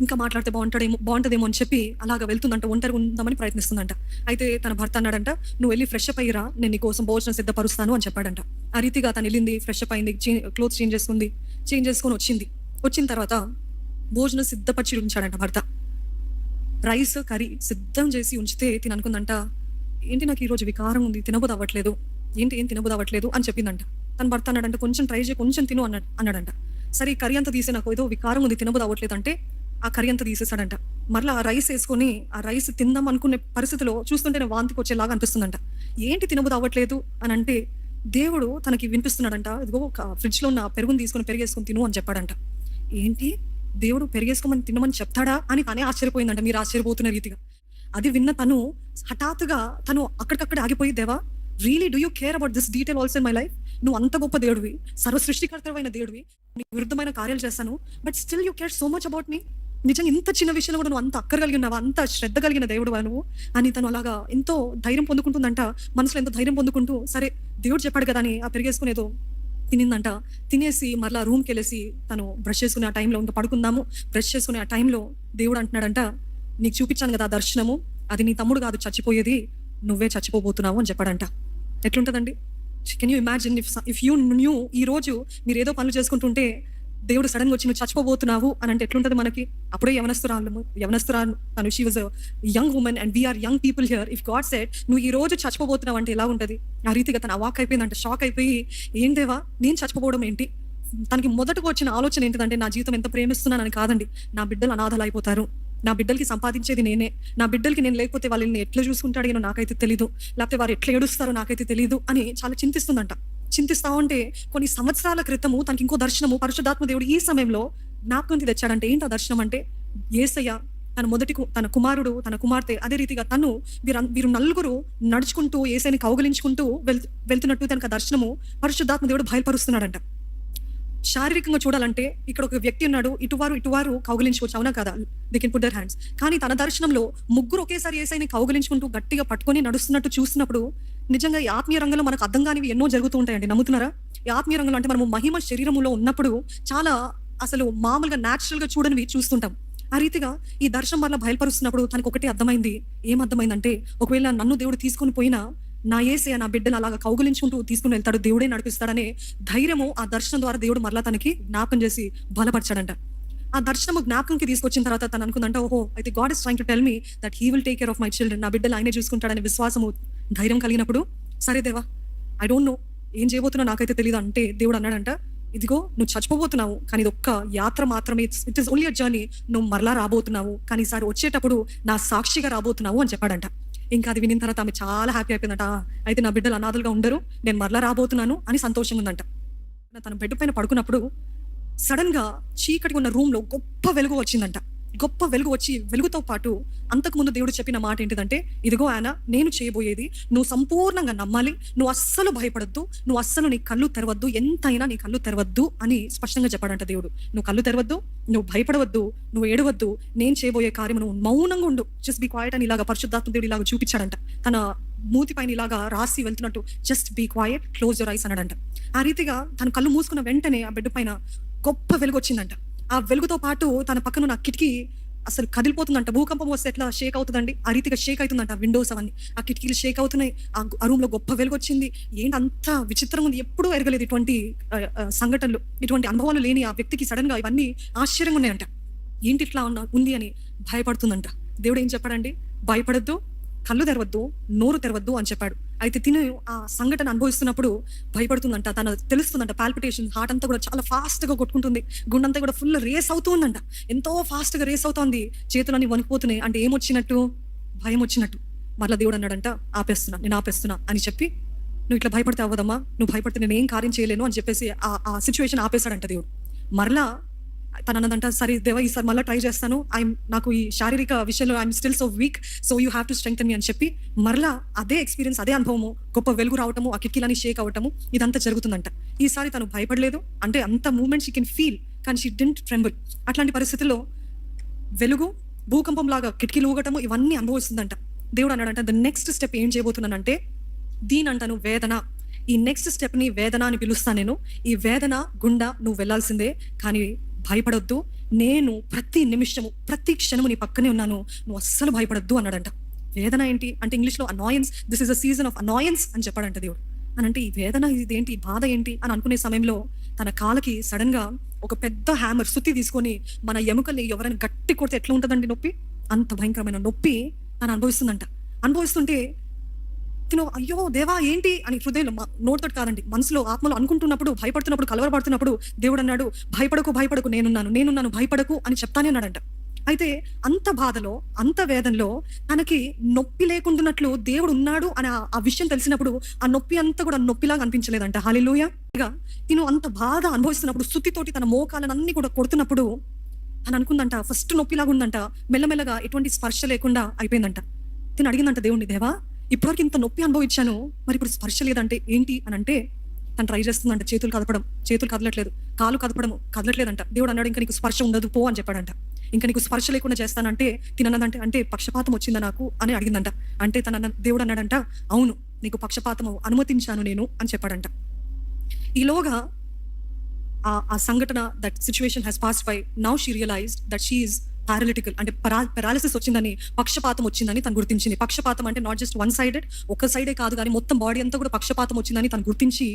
ఇంకా మాట్లాడితే బాగుంటదేమో అని చెప్పి అలాగా వెళ్తుందంట, ఒంటరిగా ఉందామని ప్రయత్నిస్తుందంట. అయితే తన భర్త అన్నాడంట, నువ్వు వెళ్ళి ఫ్రెష్ అప్ అయ్యిరా, నేను నీ కోసం భోజనం సిద్ధపరుస్తాను అని చెప్పాడంట. ఆ రీతిగా తను వెళ్ళింది, ఫ్రెష్ అప్ అయింది, క్లోత్స్ చేంజ్ చేసుకొని వచ్చిన తర్వాత భోజనం సిద్ధపరిచి ఉంచాడంట భర్త. రైస్ కర్రీ సిద్ధం చేసి ఉంచితే తిని అనుకుందంట, ఏంటి నాకు ఈరోజు వికారం ఉంది, తినబుద్ధి అవ్వట్లేదు, ఏం తినబుద్ధి అవ్వట్లేదు అని చెప్పిందంట. తన భర్త అన్నాడంట, కొంచెం ట్రై చేయి, కొంచెం తిను అన్నాడంట. సరే ఈ కర్రీ అంతా తీసి, నాకు ఏదో వికారం ఉంది, తినబుద్ధి అవ్వట్లేదు అంటే ఆ కర్రీ అంతా తీసేసాడంట. మరలా ఆ రైస్ వేసుకొని ఆ రైస్ తిందాం అనుకునే పరిస్థితిలో చూస్తుంటే వాంతికి వచ్చేలాగా అనిపిస్తుందంట. ఏంటి తినబుద్ధి అవ్వట్లేదు అని అంటే దేవుడు తనకి వినిపిస్తున్నాడంట, ఇదిగో ఫ్రిడ్జ్ లో ఉన్న పెరుగుని తీసుకొని పెరిగేసుకొని తిను అని చెప్పాడంట. ఏంటి దేవుడు పెరిగేసుకోమని తినమని చెప్తాడా అని కానీ ఆశ్చర్యపోయిందంట, మీరు ఆశ్చర్యపోతున్న రీతిగా. అది విన్న తను హఠాత్తుగా అక్కడికక్కడ ఆగిపోయి, దేవా really do you care about this detail also in my life? నువ్వు అంత గొప్ప దేవుడివి, సర్వ సృష్టికర్తమైన దేవుడివి, నీ విరుద్ధమైన కార్యాలు చేస్తాను, but still you care so much about me. నిజంగా ఇంత చిన్న విషయంలో కూడా నువ్వు అంత అక్కర కలిగి ఉన్నావా, అంత శ్రద్ధ కలిగిన దేవుడువా నువ్వు అని తను అలాగా ఎంతో ధైర్యం పొందుకుంటుందంట. మనసులో ఎంతో ధైర్యం పొందుకుంటూ సరే దేవుడు చెప్పాడు కదా అని ఆ పెరిగేసుకునేదో తినిందంట. తినేసి మరలా రూమ్కి వెళ్ళేసి తను బ్రష్ చేసుకునే ఆ టైంలో, ఇంకా పడుకుందాము బ్రష్ చేసుకునే ఆ టైంలో దేవుడు అంటున్నాడంట, నీకు చూపించాను కదా ఆ దర్శనము, అది నీ తమ్ముడు కాదు చచ్చిపోయేది, నువ్వే చచ్చిపోబోతున్నావు అని చెప్పాడంట. ఎట్లుంటుందండి? Can you imagine if you knew, ఈ రోజు మీరు ఏదో పనులు చేసుకుంటుంటే దేవుడు సడన్గా వచ్చి నువ్వు చచ్చిపోబోతున్నావు అని అంటే ఎట్లుంటది మనకి? అప్పుడే యవనస్తురాలు తను, she was young woman and we are young people here. If God said నువ్వు ఈ రోజు చచ్చిపోబోతున్నావు అంటే ఎలా ఉంటుంది? ఆ రీతిగా తను అవాక్ అయిపోయిందంట, షాక్ అయిపోయి, ఏం దేవా నేను చచ్చిపోవడం ఏంటి? తనకి మొదటగా వచ్చిన ఆలోచన ఏంటిదంటే, నా జీవితం ఎంత ప్రేమిస్తున్నానని కాదండి, నా బిడ్డలు అనాథలు అయిపోతారు, నా బిడ్డలకి సంపాదించేది నేనే, నా బిడ్డలకి నేను లేకపోతే వాళ్ళని ఎట్లా చూసుకుంటాడో నాకైతే తెలీదు, లేకపోతే వారు ఎట్లా ఏడుస్తారో నాకైతే తెలీదు అని చాలా చింతిస్తుందంట. చింతిస్తా ఉంటే కొన్ని సంవత్సరాల క్రితము తనకి ఇంకో దర్శనము పరిశుద్ధాత్మ దేవుడు ఈ సమయంలో జ్ఞాపకం తెచ్చాడంటే, ఏంటి ఆ దర్శనం అంటే, యేసయ్య తన కుమారుడు తన కుమార్తె అదే రీతిగా తను వీరు నలుగురు నడుచుకుంటూ యేసయ్యని కౌగిలించుకుంటూ వెళ్తున్నట్టు తనకు ఆ దర్శనము పరిశుద్ధాత్మ దేవుడు బయలుపరుస్తున్నాడంట. శారీరకంగా చూడాలంటే ఇక్కడ ఒక వ్యక్తి ఉన్నాడు, ఇటువారు కౌగిలించుకోవచ్చు, అవునా కదా? They can put there hands. కానీ తన దర్శనంలో ముగ్గురు ఒకేసారి యేసయ్యని కౌగిలించుకుంటూ గట్టిగా పట్టుకొని నడుస్తున్నట్టు చూస్తున్నప్పుడు నిజంగా ఈ ఆత్మీయ రంగంలో మనకు అర్థం కానివి ఎన్నో జరుగుతూ ఉంటాయండి. నమ్ముతున్నారా? ఈ ఆత్మీయ రంగంలో అంటే మనము మహిమ శరీరములో ఉన్నప్పుడు చాలా అసలు మామూలుగా న్యాచురల్ గా చూడనివి చూస్తుంటాం. ఆ రీతిగా ఈ దర్శనం వల్ల బయలుపరుస్తున్నప్పుడు తనకు ఒకటి అర్థమైంది. ఏమర్థమైందంటే, ఒకవేళ నన్ను దేవుడు తీసుకొని పోయినా నా యేసయ్య నా బిడ్డను అలాగా కౌగులించుకుంటూ తీసుకుని వెళ్తాడు, దేవుడే నడిపిస్తాడనే ధైర్యము ఆ దర్శనం ద్వారా దేవుడు మరలా తనకి జ్ఞాపకం చేసి బలపరచాడంట. ఆ దర్శనము జ్ఞాపకంకి తీసుకొచ్చిన తర్వాత తను అనుకుందంట, ఓహో అయితే God is trying to tell me that he will take care of my children, నా బిడ్డలు ఆయనే చూసుకుంటాడనే విశ్వాసము ధైర్యం కలిగినప్పుడు, సరే దేవా ఐ డోంట్ నో ఏం చేయబోతున్నా నాకైతే తెలియదు అంటే, దేవుడు అన్నాడంట, ఇదిగో నువ్వు చచ్చిపోబోతున్నావు, కానీ ఇది ఒక్క యాత్ర మాత్రమే, it is only a journey, నువ్వు మరలా రాబోతున్నావు, కానీ ఈసారి వచ్చేటప్పుడు నా సాక్షిగా రాబోతున్నావు అని చెప్పాడంట. ఇంకా అది వినిన తర్వాత ఆమె చాలా హ్యాపీ అయిపోయిందంట. అయితే నా బిడ్డలు అనాథలుగా ఉండరు, నేను మరలా రాబోతున్నాను అని సంతోషంగా ఉందంట. తన బెడ్ పైన పడుకున్నప్పుడు సడన్ గా చీకటి ఉన్న రూమ్ లో గొప్ప వెలుగు వచ్చిందంట. గొప్ప వెలుగు వచ్చి, వెలుగుతో పాటు అంతకుముందు దేవుడు చెప్పిన మాట ఏంటిదంటే, ఇదిగో ఆయన నేను చేయబోయేది నువ్వు సంపూర్ణంగా నమ్మాలి, నువ్వు అస్సలు భయపడద్దు, నువ్వు అస్సలు నీ కళ్ళు తెరవద్దు, ఎంతైనా నీ కళ్ళు తెరవద్దు అని స్పష్టంగా చెప్పాడంట దేవుడు. నువ్వు కళ్ళు తెరవద్దు, నువ్వు భయపడవద్దు, నువ్వు ఏడవద్దు, నేను చేయబోయే కార్యం నువ్వు మౌనంగా ఉండు, జస్ట్ బీ క్వైట్ అని ఇలాగా పరిశుద్ధాత్మ దేవుడు ఇలాగా చూపించాడంట. తన మూతి పైన ఇలాగా రాసి వెళ్తున్నట్టు, just be quiet, close your eyes అన్నాడంట. ఆ రీతిగా తన కళ్ళు మూసుకున్న వెంటనే ఆ బెడ్ పైన గొప్ప వెలుగు వచ్చిందంట. ఆ వెలుగుతో పాటు తన పక్కన ఉన్న కిటికీ అసలు కదిలిపోతుందంట. భూకంపం వస్తే ఎట్లా షేక్ అవుతుందండి, ఆ రీతిగా షేక్ అవుతుందంట. విండోస్ అవన్నీ, ఆ కిటికీలు షేక్ అవుతున్నాయి. ఆ రూమ్ లో గొప్ప వెలుగు వచ్చింది. ఏంటి అంత విచిత్రంగా ఉంది, ఎప్పుడూ ఎరగలేదు ఇటువంటి సంఘటనలు, ఇటువంటి అనుభవాలు లేని ఆ వ్యక్తికి సడన్ గా ఇవన్నీ ఆశ్చర్యంగా ఉన్నాయంట. ఏంటి ఇట్లా ఉంది అని భయపడుతుందంట. దేవుడు ఏం చెప్పాడండి, భయపడద్దు, కళ్ళు తెరవద్దు, నోరు తెరవద్దు అని చెప్పాడు. అయితే తిను ఆ సంఘటన అనుభవిస్తున్నప్పుడు భయపడుతుందంట. తన తెలుస్తుందంట, పాల్పిటేషన్, హార్ట్ అంతా కూడా చాలా ఫాస్ట్ గా కొట్టుకుంటుంది, గుండంతా కూడా ఫుల్ రేస్ అవుతూ ఉందంట. ఎంతో ఫాస్ట్ గా రేస్ అవుతోంది, చేతులన్నీ వణికిపోతున్నాయి. అంటే ఏమొచ్చినట్టు? భయం వచ్చినట్టు. మరలా దేవుడు అన్నాడంట, నేను ఆపేస్తున్నా అని చెప్పి, నువ్వు ఇట్లా భయపడితే అవ్వదమ్మా, నువ్వు భయపడితే నేను ఏం కార్యం చేయలేను అని చెప్పేసి ఆ సిచ్యువేషన్ ఆపేశాడంట దేవుడు. మరలా తను అన్నదంట, సరే దేవా ఈసారి మళ్ళీ ట్రై చేస్తాను, నాకు ఈ శారీరక విషయంలో I'm still so weak, so you have to strengthen me అని చెప్పి మరలా అదే ఎక్స్పీరియన్స్, అదే అనుభవము, గొప్ప వెలుగు రావటము, ఆ కిటికీలని షేక్ అవటము, ఇదంతా జరుగుతుందంట. ఈసారి తను భయపడలేదు, అంటే అంత మూమెంట్ షీ కెన్ ఫీల్, కానీ షీ డిడ్ంట్ ట్రెంబుల్. అట్లాంటి పరిస్థితుల్లో వెలుగు, భూకంపం లాగా కిటికీలు ఊగటము, ఇవన్నీ అనుభవిస్తుందంట. దేవుడు అన్నాడంట, ద నెక్స్ట్ స్టెప్ ఏం చేయబోతున్నానంటే, దీని అంటాను వేదన, ఈ నెక్స్ట్ స్టెప్ ని వేదన అని పిలుస్తాను నేను. ఈ వేదన గుండా నువ్వు వెళ్లాల్సిందే, కానీ భయపడొద్దు, నేను ప్రతి నిమిషము ప్రతి క్షణము నీ పక్కనే ఉన్నాను, నువ్వు అస్సలు భయపడొద్దు అన్నాడంట. వేదన ఏంటి అంటే ఇంగ్లీష్ లో annoyance, this is a season of annoyance అని చెప్పాడంట దేవుడు. అని అంటే ఈ వేదన ఇదేంటి, ఈ బాధ ఏంటి అని అనుకునే సమయంలో తన కాలకి సడన్ గా ఒక పెద్ద హ్యామర్, సుత్తి తీసుకొని మన ఎముకల్ని ఎవరైనా గట్టి కొడితే ఎట్లా ఉంటుందండి నొప్పి, అంత భయంకరమైన నొప్పి తను అనుభవిస్తుందంట. అనుభవిస్తుంటే తిను అయ్యో దేవా ఏంటి అని హృదయంలో, నోటితో కాదండి, మనసులో ఆత్మలో అనుకుంటున్నప్పుడు, భయపడుతున్నప్పుడు, కలవరపడుతున్నప్పుడు దేవుడు అన్నాడు, భయపడకు, నేనున్నాను, భయపడకు అని చెప్తానే అన్నాడంట. అయితే అంత బాధలో, అంత వేదనలో తనకి నొప్పి లేకుండాన్నట్లు దేవుడు ఉన్నాడు అని ఆ విషయం తెలిసినప్పుడు ఆ నొప్పి అంతా కూడా నొప్పిలాగా అనిపించలేదంట. హల్లెలూయా. తిను అంత బాధ అనుభవిస్తున్నప్పుడు సుత్తితోటి తన మోకాలను అన్ని కూడా కొడుతున్నప్పుడు తను అనుకుందంట, ఫస్ట్ నొప్పిలాగా ఉందంట, మెల్లమెల్లగా ఎటువంటి స్పర్శ లేకుండా అయిపోయిందంట. తిను అడిగిందంట దేవుణ్ణి, దేవా ఇప్పటివరకు ఇంత నొప్పి అనుభవించాను, మరి ఇప్పుడు స్పర్శ లేదంటే ఏంటి అని అంటే, తను ట్రై చేస్తుందంట, చేతులు కదలట్లేదు, కాలు కదపడము కదలట్లేదంట. దేవుడు అన్నాడు, ఇంకా నీకు స్పర్శ ఉండదు పో అని చెప్పాడంట. ఇంకా నీకు స్పర్శ లేకుండా చేస్తానంటే తినన్నదంటే అంటే పక్షపాతం వచ్చిందా నాకు అని అడిగిందంట. అంటే దేవుడు అన్నాడంట, అవును నీకు పక్షపాతము అనుమతించాను నేను అని చెప్పాడంట. ఈలోగా ఆ సంఘటన, that situation has passed by. Now she realized that she is paralytical, అంటే పెరాలిసిస్ వచ్చిందని, పక్షపాతం వచ్చిందని తను గుర్తించింది. పక్షపాతం అంటే నాట్ జస్ట్ వన్ సైడెడ్, ఒక సైడే కాదు కానీ మొత్తం బాడీ అంతా కూడా పక్షపాతం వచ్చిందని తను గుర్తించి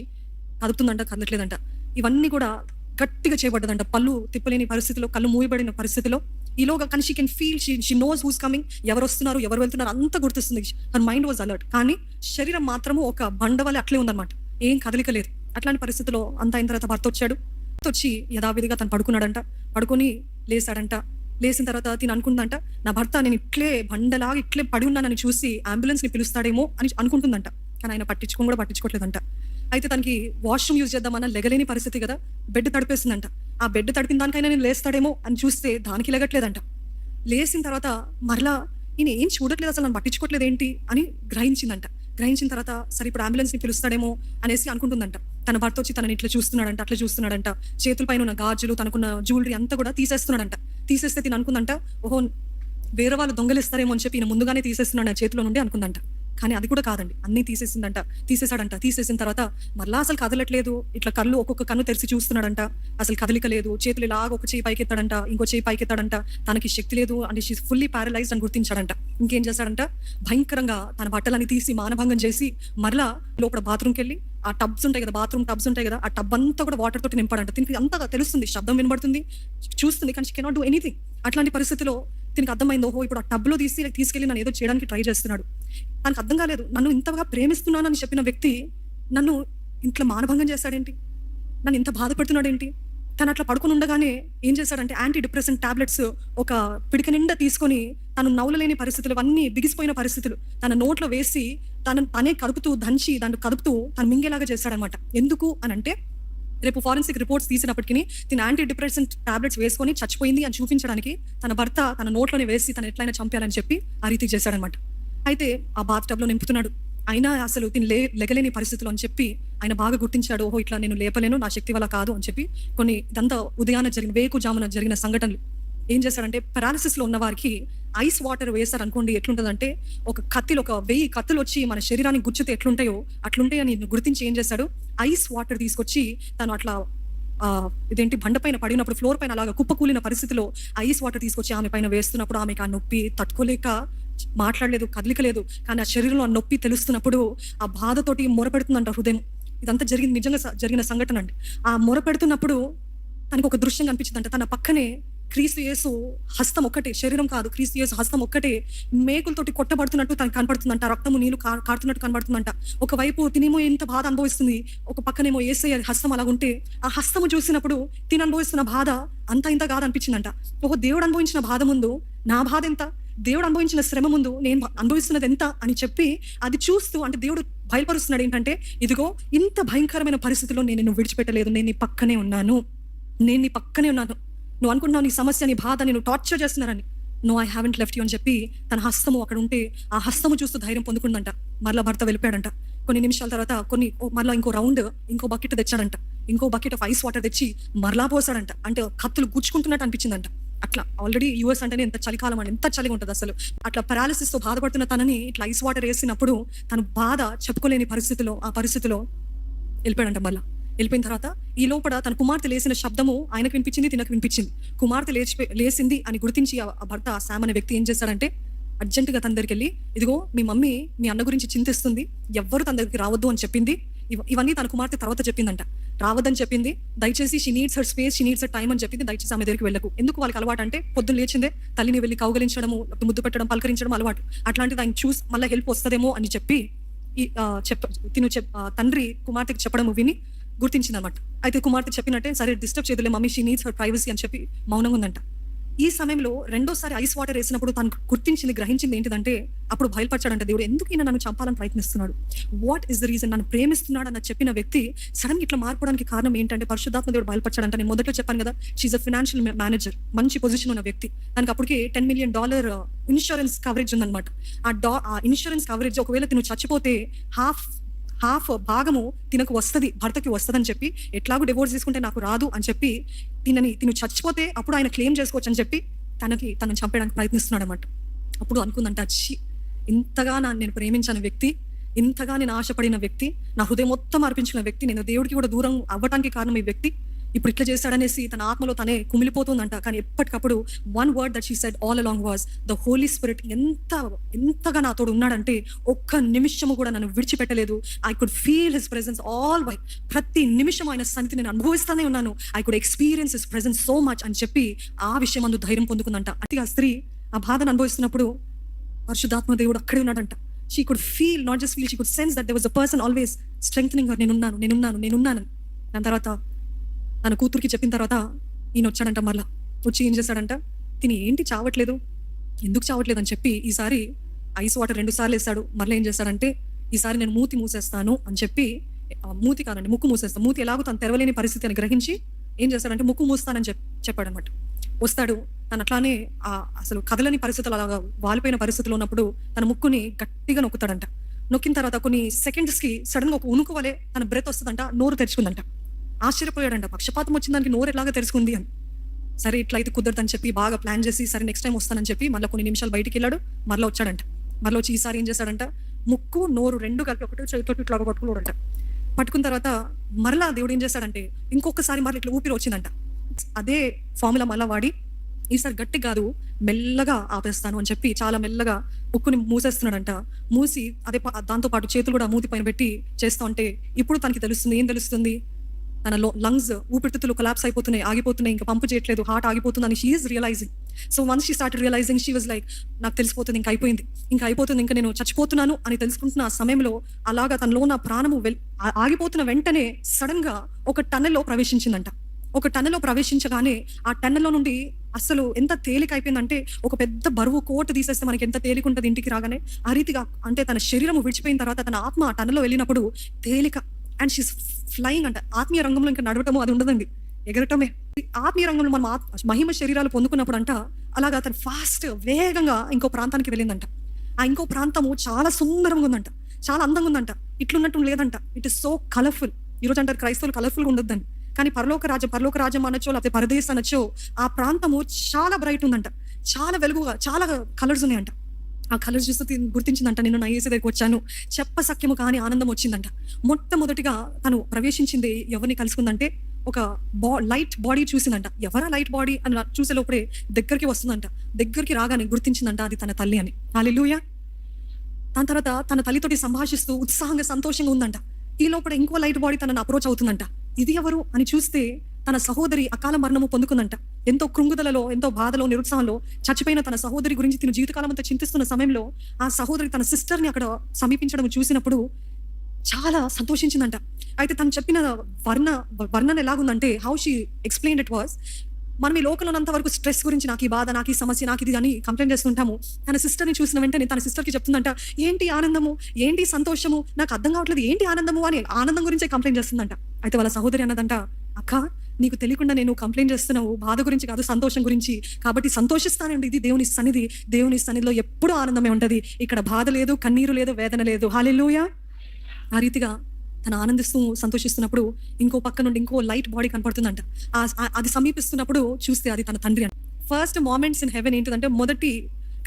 కదుపుతుందంట, కదలట్లేదంట. ఇవన్నీ కూడా గట్టిగా చేయబడ్డదంట. పళ్ళు తిప్పలేని పరిస్థితిలో, కళ్ళు మూయబడిన పరిస్థితిలో. ఈలోగా కానీ she can feel, she knows who's coming, ఎవరు వస్తున్నారు ఎవరు వెళ్తున్నారు అంతా గుర్తిస్తుంది. Her mind was alert. కానీ శరీరం మాత్రము ఒక బండవలే అట్లే ఉందన్నమాట, ఏం కదలిక లేదు. అట్లాంటి పరిస్థితిలో అంతా అయిన తర్వాత భర్త వచ్చాడు. వచ్చి యథావిధిగా తను పడుకున్నాడంట. పడుకొని లేసాడంట. లేచిన తర్వాత తిని అనుకుందంట, నా భర్త నేను ఇట్లే బండలాగా ఇట్లే పడి ఉన్నానని చూసి అంబులెన్స్ ని పిలుస్తాడేమో అని అనుకుంటుందంట. కానీ ఆయన పట్టించుకోవట్లేదంట. అయితే తనకి వాష్రూమ్ యూజ్ చేద్దామన్నా లెగలేని పరిస్థితి కదా, బెడ్ తడిపేసిందంట. ఆ బెడ్ తడిపిన దానికైనా నేను లేస్తాడేమో అని చూస్తే దానికి లెగట్లేదంట. లేచిన తర్వాత మరలా ఈయన ఏం చూడట్లేదు, అసలు నన్ను పట్టించుకోవట్లేదు ఏంటి అని గ్రహించిందంట. గ్రహించిన తర్వాత సరే ఇప్పుడు అంబులెన్స్ ని పిలుస్తాడేమో అనేసి అనుకుంటుందంట. తన భర్త వచ్చి తనని ఇట్లా చూస్తున్నాడంట, అట్లా చూస్తున్నాడంట. చేతుల పైన ఉన్న గాజులు, తనకున్న జ్యువెలరీ అంతా కూడా తీసేస్తున్నాడంట. తీసేస్తే తిని అనుకుందంట, ఓహో వేరే వాళ్ళు దొంగలిస్తారేమో అని చెప్పి ఈయన ముందుగానే తీసేస్తున్నాడు నా చేతిలో నుండి అనుకుందంట. కానీ అది కూడా కాదండి, అన్నీ తీసేసాడంట. తీసేసిన తర్వాత మళ్ళా అసలు కదలట్లేదు. ఇట్లా కళ్ళు ఒక్కొక్క కన్ను తెరిచి చూస్తున్నాడంట, అసలు కదలిక లేదు. చేతులు ఇలాగ ఒక చేయి పైకెత్తాడంట, ఇంకో చేయి పైకెత్తాడంట. తనకి శక్తి లేదు అంటే షీ ఫుల్లీ ప్యారలైజ్డ్ అని గుర్తించాడంట. ఇంకేం చేశాడంట, భయంకరంగా తన బట్టలన్నీ తీసి మానభంగం చేసి మరలా లోపల బాత్రూమ్కి వెళ్ళి ఆ టబ్స్ ఉంటాయి కదా, బాత్రూమ్ టబ్స్ ఉంటాయి కదా, ఆ టబ్ అంతా కూడా వాటర్ తోటి నింపాడంట. దీనికి అంతా తెలుస్తుంది, శబ్దం వినబడుతుంది, చూస్తుంది, కానీ షీ కెనాట్ డూ ఎనీథింగ్. అట్లాంటి పరిస్థితిలో దీనికి అర్థమైంది, ఓహో ఇప్పుడు ఆ టబ్లో తీసుకెళ్ళి నన్ను ఏదో చేయడానికి ట్రై చేస్తున్నాడు. నాకు అర్థం కాలేదు, నన్ను ఇంతగా ప్రేమిస్తున్నానని చెప్పిన వ్యక్తి నన్ను ఇంట్లో మానభంగం చేశాడేంటి, నన్ను ఇంత బాధపెడుతున్నాడేంటి. తను అట్లా పడుకుని ఉండగానే ఏం చేశాడంటే యాంటీ డిప్రెసెంట్ టాబ్లెట్స్ ఒక పిడిక నిండా తీసుకొని తను నవ్వులేని పరిస్థితులు, అన్నీ బిగిసిపోయిన పరిస్థితులు తన నోట్లో వేసి తనే కదుపుతూ దంచి దాన్ని కదుపుతూ తను మింగేలాగా చేశాడనమాట. ఎందుకు అని అంటే రేపు ఫారెన్సిక్ రిపోర్ట్స్ తీసినప్పటికీ తిన యాంటీ డిప్రెసెంట్ టాబ్లెట్స్ వేసుకొని చచ్చిపోయింది అని చూపించడానికి తన భర్త తన నోట్లోనే వేసి తను ఎట్లయినా చంపారని చెప్పి ఆ రీతి చేశాడనమాట. అయితే ఆ బాత్ టబ్లో నింపుతున్నాడు. అయినా అసలు తిని లెగలేని పరిస్థితులు అని చెప్పి ఆయన బాగా గుర్తించాడు, ఓహో ఇట్లా నేను లేపలేను, నా శక్తి వల్ల కాదు అని చెప్పి. ఇదంతా ఉదయాన వేకుజామున జరిగిన సంఘటనలు. ఏం చేశాడంటే పెరాలిసిస్ లో ఉన్న వారికి ఐస్ వాటర్ వేశారు అనుకోండి, ఎట్లుంటదంటే ఒక 1000 కత్తులు వచ్చి మన శరీరానికి గుచ్చితే ఎట్లుంటాయో అట్లుంటాయని గుర్తించి ఏం చేశాడు, ఐస్ వాటర్ తీసుకొచ్చి తను అట్లా బండ పైన పడినప్పుడు, ఫ్లోర్ పైన అలాగా కుప్పకూలిన పరిస్థితిలో ఐస్ వాటర్ తీసుకొచ్చి ఆమె పైన వేస్తున్నప్పుడు ఆమెకు ఆ నొప్పి తట్టుకోలేక మాట్లాడలేదు, కదలికలేదు. కానీ ఆ శరీరంలో ఆ నొప్పి తెలుస్తున్నప్పుడు ఆ బాధతోటి మొరపెడుతుందంట హృదయం. ఇదంతా నిజంగా జరిగిన సంఘటన అండి. ఆ మొరపెడుతున్నప్పుడు తనకు ఒక దృశ్యం కనిపించిందంట. తన పక్కనే క్రీస్తు యేసు హస్తం ఒక్కటే, శరీరం కాదు, క్రీస్తు యేసు హస్తం ఒక్కటే మేకులతోటి కొట్టబడుతున్నట్టు తనకు కనపడుతుందంట. రక్తము నీళ్లు కారుతున్నట్టు కనబడుతుందంట. ఒకవైపు తినేమో ఎంత బాధ అనుభవిస్తుంది, ఒక పక్కనేమో యేసయ్య హస్తం అలాగుంటే ఆ హస్తము చూసినప్పుడు తిని అనుభవిస్తున్న బాధ అంత ఇంత కాదు అనిపించిందంట. ఓహో దేవుడు అనుభవించిన బాధ ముందు నా బాధ ఎంత, దేవుడు అనుభవించిన శ్రమ ముందు నేను అనుభవిస్తున్నది ఎంత అని చెప్పి అది చూస్తూ, అంటే దేవుడు బయలుపరుస్తున్నాడు ఏంటంటే, ఇదిగో ఇంత భయంకరమైన పరిస్థితిలో నేను నిన్ను విడిచిపెట్టలేదు, నేను నీ పక్కనే ఉన్నాను. నువ్వు అనుకుంటున్నావు నీ సమస్య, నీ బాధ, నేను టార్చర్ చేస్తున్నారని. No, I haven't left you అని చెప్పి తన హస్తము అక్కడ ఉంటే ఆ హస్తము చూస్తూ ధైర్యం పొందుకుందంట. మరలా భర్త వెళ్ళిపోయాడంట. కొన్ని నిమిషాల తర్వాత మరలా ఇంకో బకెట్ తెచ్చాడంట. ఇంకో బకెట్ ఆఫ్ ఐస్ వాటర్ తెచ్చి మరలా పోసాడంట. అంటే కత్తులు గుచ్చుకుంటున్నట్టు అనిపించిందంట. అట్లా ఆల్రెడీ యూఎస్ అంటేనే ఎంత చలికాలం అండి, ఎంత చలిగా ఉంటుంది అసలు. అట్లా పెరాలిసిస్ తో బాధపడుతున్న తనని ఇట్లా ఐస్ వాటర్ వేసినప్పుడు తను బాధ చెప్పుకోలేని ఆ పరిస్థితిలో వెళ్ళిపోయాడంట. మళ్ళీ వెళ్ళిపోయిన తర్వాత ఈ లోపల తన కుమార్తె లేసిన శబ్దము ఆయనకు వినిపించింది, తినకు వినిపించింది. కుమార్తె లేచింది అని గుర్తించి ఆ భర్త, ఆ శామ్ అనే వ్యక్తి ఏం చేశాడంటే అర్జెంటుగా తన దగ్గరికి వెళ్ళి, ఇదిగో మీ మమ్మీ మీ అన్న గురించి చింతిస్తుంది, ఎవ్వరు తన దగ్గరికి రావద్దు అని చెప్పింది. ఇవన్నీ తన కుమార్తె తర్వాత చెప్పిందంట. రావద్దని చెప్పింది, దయచేసి she needs her space, she needs her time అని చెప్పింది. దయచేసి ఆమె దగ్గరికి వెళ్ళకు. ఎందుకు వాళ్ళకి అలవాటు అంటే పొద్దున్న లేచిందే తల్లిని వెళ్ళి కౌగలించడము, ముద్దు పెట్టడం, పలకరించడం అలవాటు. అట్లాంటిది ఆయన చూసి మళ్ళీ హెల్ప్ వస్తుందేమో అని చెప్పి తండ్రి కుమార్తెకి చెప్పడం విని గుర్తించింది అనమాట. అయితే కుమార్తె చెప్పినట్టే, సరే డిస్టర్బ్ చేయదులే mummy, she needs her privacy అని చెప్పి మౌనంగా ఉందంట. ఈ సమయంలో రెండోసారి ఐస్ వాటర్ వేసినప్పుడు తను గ్రహించింది ఏంటిదంటే, అప్పుడు బయలుపరచాడంట దేవుడు, ఎందుకు ఈయన నన్ను చంపాలని ప్రయత్నిస్తున్నాడు, వాట్ ఈస్ ద రీజన్, నన్ను ప్రేమిస్తున్నాడు అన్న చెప్పిన వ్యక్తి సడన్ ఇట్లా మారిపోవడానికి కారణం ఏంటంటే పరిశుద్ధాత్మ దేవుడు బయలుపరచాడంట. నేను మొదట్లో చెప్పాను కదా, షీఈ్ అ ఫైనాన్షియల్ మేనేజర్, మంచి పొజిషన్ ఉన్న వ్యక్తి. దానికి అప్పటికి $10 million ఇన్సూరెన్స్ కవరేజ్ ఉందన్నమాట. ఆ ఇన్సూరెన్స్ కవరేజ్ ఒకవేళ తిను చచ్చిపోతే హాఫ్ భాగము తినకు వస్తుంది, భర్తకి వస్తుందని చెప్పి, ఎట్లాగూ డివోర్స్ తీసుకుంటే నాకు రాదు అని చెప్పి తిను చచ్చిపోతే అప్పుడు ఆయన క్లెయిమ్ చేసుకోవచ్చు అని చెప్పి తనను చంపేయడానికి ప్రయత్నిస్తున్నాడు అనమాట. అప్పుడు అనుకుందంట, ఛీ, ఇంతగా నేను ప్రేమించిన వ్యక్తి, ఇంతగా నేను ఆశపడిన వ్యక్తి, నా హృదయం మొత్తం అర్పించిన వ్యక్తి, నేను దేవుడికి కూడా దూరం అవ్వడానికి కారణం ఈ వ్యక్తి, ఇప్పుడు ఇట్లా చేశాడనేసి తన ఆత్మలో తనే కుమిలిపోతుందంట. కానీ ఎప్పటికప్పుడు one word that she said all along was the Holi Spirit ఎంతగా నాతోడు ఉన్నాడంటే ఒక్క నిమిషము కూడా నన్ను విడిచిపెట్టలేదు. I could feel his presence always. ప్రతి నిమిషం ఆయన సన్నిధి నేను అనుభవిస్తూనే ఉన్నాను. I could experience his presence so much అని చెప్పి ఆ విషయం అందు ధైర్యం పొందుకుందంట. అంటే ఆ స్త్రీ ఆ బాధను అనుభవిస్తున్నప్పుడు పరిశుద్ధాత్మ దేవుడు అక్కడే ఉన్నాడంట. She could feel, not just feel, she could sense that there was a person always strengthening her. నేనున్నాను. దాని తర్వాత తన కూతురికి చెప్పిన తర్వాత ఈయన వచ్చాడంట. మళ్ళీ వచ్చి ఏం చేశాడంట, తిని ఏంటి చావట్లేదు, ఎందుకు చావట్లేదు అని చెప్పి ఈసారి ఐస్ వాటర్ 2 సార్లు వేస్తాడు. మళ్ళీ ఏం చేస్తాడంటే, ఈసారి నేను మూతి మూసేస్తాను అని చెప్పి, మూతి కాదండి ముక్కు మూసేస్తాను, మూతి ఎలాగో తను తెరవలేని పరిస్థితి అని గ్రహించి ఏం చేస్తాడంటే ముక్కు మూస్తానని చెప్పాడనమాట. వస్తాడు తను అట్లానే అసలు కదలని పరిస్థితులు, అలాగా వాలిపోయిన పరిస్థితులు ఉన్నప్పుడు తన ముక్కుని గట్టిగా నొక్కుతాడంట. నొక్కిన తర్వాత కొన్ని సెకండ్స్కి సడన్ గా ఒక ఉనుకు వలె తన బ్రెత్ వస్తుందంట, నోరు తెరుచుకుందంట. ఆశ్చర్యపోయాడంట, పక్షపాతం వచ్చిన దానికి నోరు ఎలాగా తెరుచుకుంది అని. సరే ఇట్లయితే కుదరదని చెప్పి బాగా ప్లాన్ చేసి, సరే నెక్స్ట్ టైం వస్తానని చెప్పి మళ్ళీ కొన్ని నిమిషాలు బయటికి వెళ్ళాడు. మళ్ళీ వచ్చాడంట. మళ్ళీ వచ్చి ఈసారి ఏం చేశాడంట, ముక్కు నోరు 2 కలిపి ఒకటి చేతితో ఇట్లాగా పట్టుకున్నాడంట. పట్టుకున్న తర్వాత మరలా దేవుడు ఏం చేశాడంటే ఇంకొకసారి మరలా ఇట్లా ఊపిరి వచ్చిందంట. అదే ఫార్ములా మళ్ళీ వాడి ఈసారి గట్టి కాదు మెల్లగా ఆపేస్తాను అని చెప్పి చాలా మెల్లగా ముక్కుని మూసేస్తున్నాడంట. మూసి అదే దాంతో పాటు చేతులు కూడా మూతి పైన పెట్టి చేస్తా ఉంటే ఇప్పుడు తనకి తెలుస్తుంది. ఏం తెలుస్తుంది, తన లంగ్స్ ఊపిరితిత్తులు కొలాప్స్ అయిపోతున్నాయి, ఆగిపోతున్నాయి, ఇంకా పంపు చేయట్లేదు, హార్ట్ ఆగిపోతుందని she is realizing. So once she started realizing, she was like, నాకు తెలిసిపోతుంది, ఇంకా అయిపోయింది, ఇంకా నేను చచ్చిపోతున్నాను అని తెలుసుకుంటున్న ఆ సమయంలో అలాగా తనలో ఉన్న ప్రాణము ఆగిపోతున్న వెంటనే సడన్ గా ఒక టన్నెల్లో ప్రవేశించిందంట. ఒక టన్నెల్లో ప్రవేశించగానే ఆ టన్నెల్లో నుండి అసలు ఎంత తేలిక అయిపోయిందంటే, ఒక పెద్ద బరువు కోట్ తీసేస్తే మనకి ఎంత తేలిక ఉంటుంది ఇంటికి రాగానే, ఆ రీతిగా అంటే తన శరీరం విడిచిపోయిన తర్వాత తన ఆత్మ ఆ టన్నెల్లో వెళ్ళినప్పుడు తేలిక. అండ్ షీస్ ఫ్లయింగ్ అంట. ఆత్మీయ రంగంలో ఇంకా నడవటము అది ఉండదండి, ఎగరటమే. ఆత్మీయ రంగంలో మనం మహిమ శరీరాలు పొందుకున్నప్పుడు అంట అలాగా తను ఫాస్ట్ వేగంగా ఇంకో ప్రాంతానికి వెళ్ళిందంట. ఆ ఇంకో ప్రాంతము చాలా సుందరంగా ఉందంట, చాలా అందంగా ఉందంట, ఇట్లున్నట్టు లేదంట. It is so colourful. ఈరోజు అంటారు క్రైస్తవులు కలర్ఫుల్గా ఉండొద్దని, కానీ పరలోక రాజ్యం అనొచ్చో లేకపోతే పరదేశ్ అనొచ్చో ఆ ప్రాంతము చాలా బ్రైట్ ఉందంట, చాలా వెలుగుగా, చాలా కలర్స్ ఉన్నాయంట. ఆ కలర్స్ చూస్తే గుర్తించిందంట, నేను నా యేసు దగ్గరికి వచ్చాను, చెప్పసఖ్యము కానీ ఆనందం వచ్చిందంట. మొట్టమొదటిగా తను ప్రవేశించింది ఎవరిని కలుసుకుందంటే, ఒక లైట్ బాడీ చూసిందంట. ఎవరా లైట్ బాడీ అని చూసే లోపడే దగ్గరికి వస్తుందంట. దగ్గరికి రాగానే గుర్తించిందంట అది తన తల్లి అని. హల్లెలూయా. దాని తర్వాత తన తల్లితోటి సంభాషిస్తూ ఉత్సాహంగా సంతోషంగా ఉందంట. ఈ లోపల ఇంకో లైట్ బాడీ తనను అప్రోచ్ అవుతుందంట. ఇది ఎవరు అని చూస్తే తన సహోదరి అకాల మరణము పొందుకుందంట. ఎంతో కృంగుదలలో, ఎంతో బాధలో, నిరుత్సాహంలో చచ్చిపోయిన తన సహోదరి గురించి తన జీవితకాలం అంతా చింతిస్తున్న సమయంలో ఆ సహోదరి తన సిస్టర్ని అక్కడ సమీపించడం చూసినప్పుడు చాలా సంతోషించిందంట. అయితే తను చెప్పిన వర్ణన ఎలాగుందంటే, how she explained it was, మనం ఈ లోకంలోనంత వరకు స్ట్రెస్ గురించి, నాకు ఈ బాధ, నాకు ఈ సమస్య, నాకు ఇది అని కంప్లైంట్ చేస్తుంటాము. తన సిస్టర్ని చూసిన వెంటనే తన సిస్టర్కి చెప్తుందంట, ఏంటి ఆనందము, ఏంటి సంతోషము, నాకు అర్థం కావట్లేదు, ఏంటి ఆనందము అని ఆనందం గురించే కంప్లైంట్ చేస్తుందంట. అయితే వాళ్ళ సహోదరి అన్నదంట, అక్క నీకు తెలియకుండా నేను కంప్లైంట్ చేస్తున్నావు బాధ గురించి కాదు, సంతోషం గురించి, కాబట్టి సంతోషిస్తానండి. ఇది దేవుని సన్నిధిలో ఎప్పుడూ ఆనందమే ఉంటది, ఇక్కడ బాధ లేదు, కన్నీరు లేదు, వేదన లేదు. హల్లెలూయా. ఆ రీతిగా తను ఆనందిస్తూ సంతోషిస్తున్నప్పుడు ఇంకో పక్క నుండి ఇంకో లైట్ బాడీ కనపడుతుందంట. అది సమీపిస్తున్నప్పుడు చూస్తే అది తన తండ్రి అంట. ఫస్ట్ మూమెంట్స్ ఇన్ హెవెన్ ఏంటిదంటే, మొదటి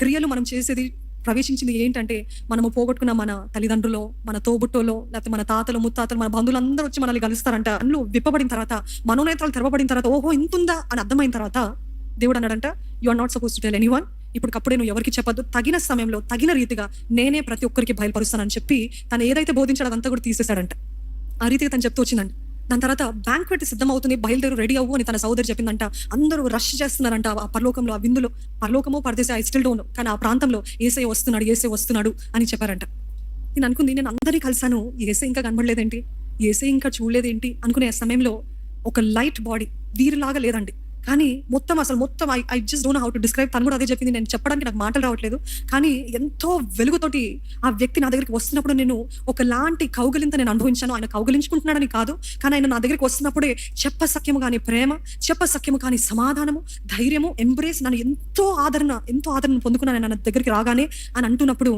క్రియలు మనం చేసేది, ప్రవేశించింది ఏంటంటే, మనము పోగొట్టుకున్న మన తల్లిదండ్రులో, మన తోబుట్టోలో, లేకపోతే మన తాతలు ముత్తాతలు, మన బంధువులు అందరూ వచ్చి మనల్ని కలుస్తారంట. అందులో విప్పబడిన తర్వాత, మనోనేత్రాలు తెరవబడిన తర్వాత, ఓహో ఇంతుందా అని అర్థమైన తర్వాత దేవుడు అన్నాడంట, you are not suppose to tell anyone. ఇప్పటికప్పుడే నువ్వు ఎవరికి చెప్పద్దు, తగిన సమయంలో తగిన రీతిగా నేనే ప్రతి ఒక్కరికి బయలుపరుస్తానని చెప్పి తను ఏదైతే బోధించాడో అదంతా కూడా తీసేశాడంట. ఆ రీతిగా తను చెప్తూ వచ్చిందంట. దాని తర్వాత బ్యాంక్వెట్ సిద్ధం అవుతుంది, బయలుదేరు, రెడీ అవ్వు అని తన సోదరి చెప్పిందంట. అందరూ రష్ చేస్తున్నారంట ఆ పరలోకంలో, ఆ విందులో. పరలోకమో పరదేశ ఐ స్టిల్ డోంట్ నో, కానీ ఆ ప్రాంతంలో యేసయ్య వస్తున్నాడు అని చెప్పారంట. నేను అనుకుంది, నేను అందరినీ కలిసాను, యేసయ్య ఇంకా కనబడలేదేంటి, యేసయ్య ఇంకా చూడలేదేంటి అనుకునే సమయంలో ఒక లైట్ బాడీ వీరిలాగా లేదండి, కానీ మొత్తం I just don't know how to describe. తను కూడా అదే చెప్పింది, నేను చెప్పడానికి నాకు మాటలు రావట్లేదు, కానీ ఎంతో వెలుగుతోటి ఆ వ్యక్తి నా దగ్గరికి వస్తున్నప్పుడు నేను ఒకలాంటి కౌగిలింత నేను అనుభవించాను. ఆయన కౌగిలించుకుంటున్నాడని కాదు, కానీ ఆయన నా దగ్గరికి వస్తున్నప్పుడే చెప్పసఖ్యము కానీ ప్రేమ, చెప్పసఖ్యము కానీ సమాధానము, ధైర్యము, ఎంబ్రేస్, నన్ను ఎంతో ఆదరణ పొందుకున్నాను ఆయన దగ్గరికి రాగానే అని అంటున్నప్పుడు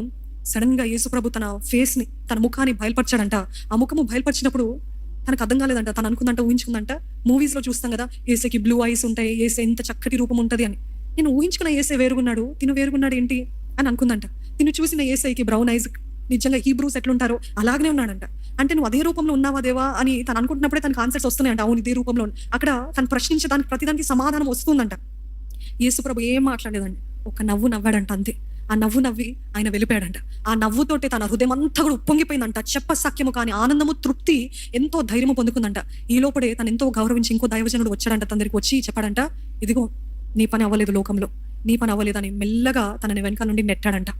సడన్ గా యేసుప్రభు తన ఫేస్ ని, తన ముఖాన్ని బయలుపరిచాడంట. ఆ ముఖము బయలుపరిచినప్పుడు తనకు అర్థం కాలేదంట. తను అనుకుందంట, ఊహించుకుందంట, మూవీస్ లో చూస్తాం కదా, ఏసైకి బ్లూ ఐస్ ఉంటాయి, ఏసై ఎంత చక్కటి రూపం ఉంటది అని. నేను ఊహించుకున్న ఏసై వేరుగున్నాడు, తిను వేరుగున్నాడు ఏంటి అని అనుకుందంట. తిను చూసిన ఏసైకి బ్రౌన్ ఐజ్, నిజంగా హీబ్రూస్ ఎట్లుంటారో అలాగనే ఉన్నాడంట. అంటే నువ్వు అదే రూపంలో ఉన్నావా దేవా అని తను అనుకుంటున్నప్పుడే తనకు ఆన్సర్స్ వస్తున్నాయంట. అవును, ఇదే రూపంలో అక్కడ తను ప్రశ్నించే దానికి ప్రతిదానికి సమాధానం వస్తుందంట. యేసుప్రభు ఏం మాట్లాడేదండి, ఒక నవ్వు నవ్వాడంట అంతే. ఆ నవ్వు నవ్వి ఆయన వెళ్ళిపోయాడంట. ఆ నవ్వుతోటి తన హృదయం అంతా కూడా ఉప్పొంగిపోయిందంట. చెప్పసఖ్యము కానీ ఆనందము, తృప్తి, ఎంతో ధైర్యము పొందుకుందంట. ఈ లోపడే తను ఎంతో గౌరవించి ఇంకో దైవజనుడు వచ్చాడంట. తన దగ్గరికి వచ్చి చెప్పాడంట, ఇదిగో నీ పని అవ్వలేదు లోకంలో, నీ పని అవ్వలేదు అని మెల్లగా తనని వెనకాల నుండి నెట్టాడంట.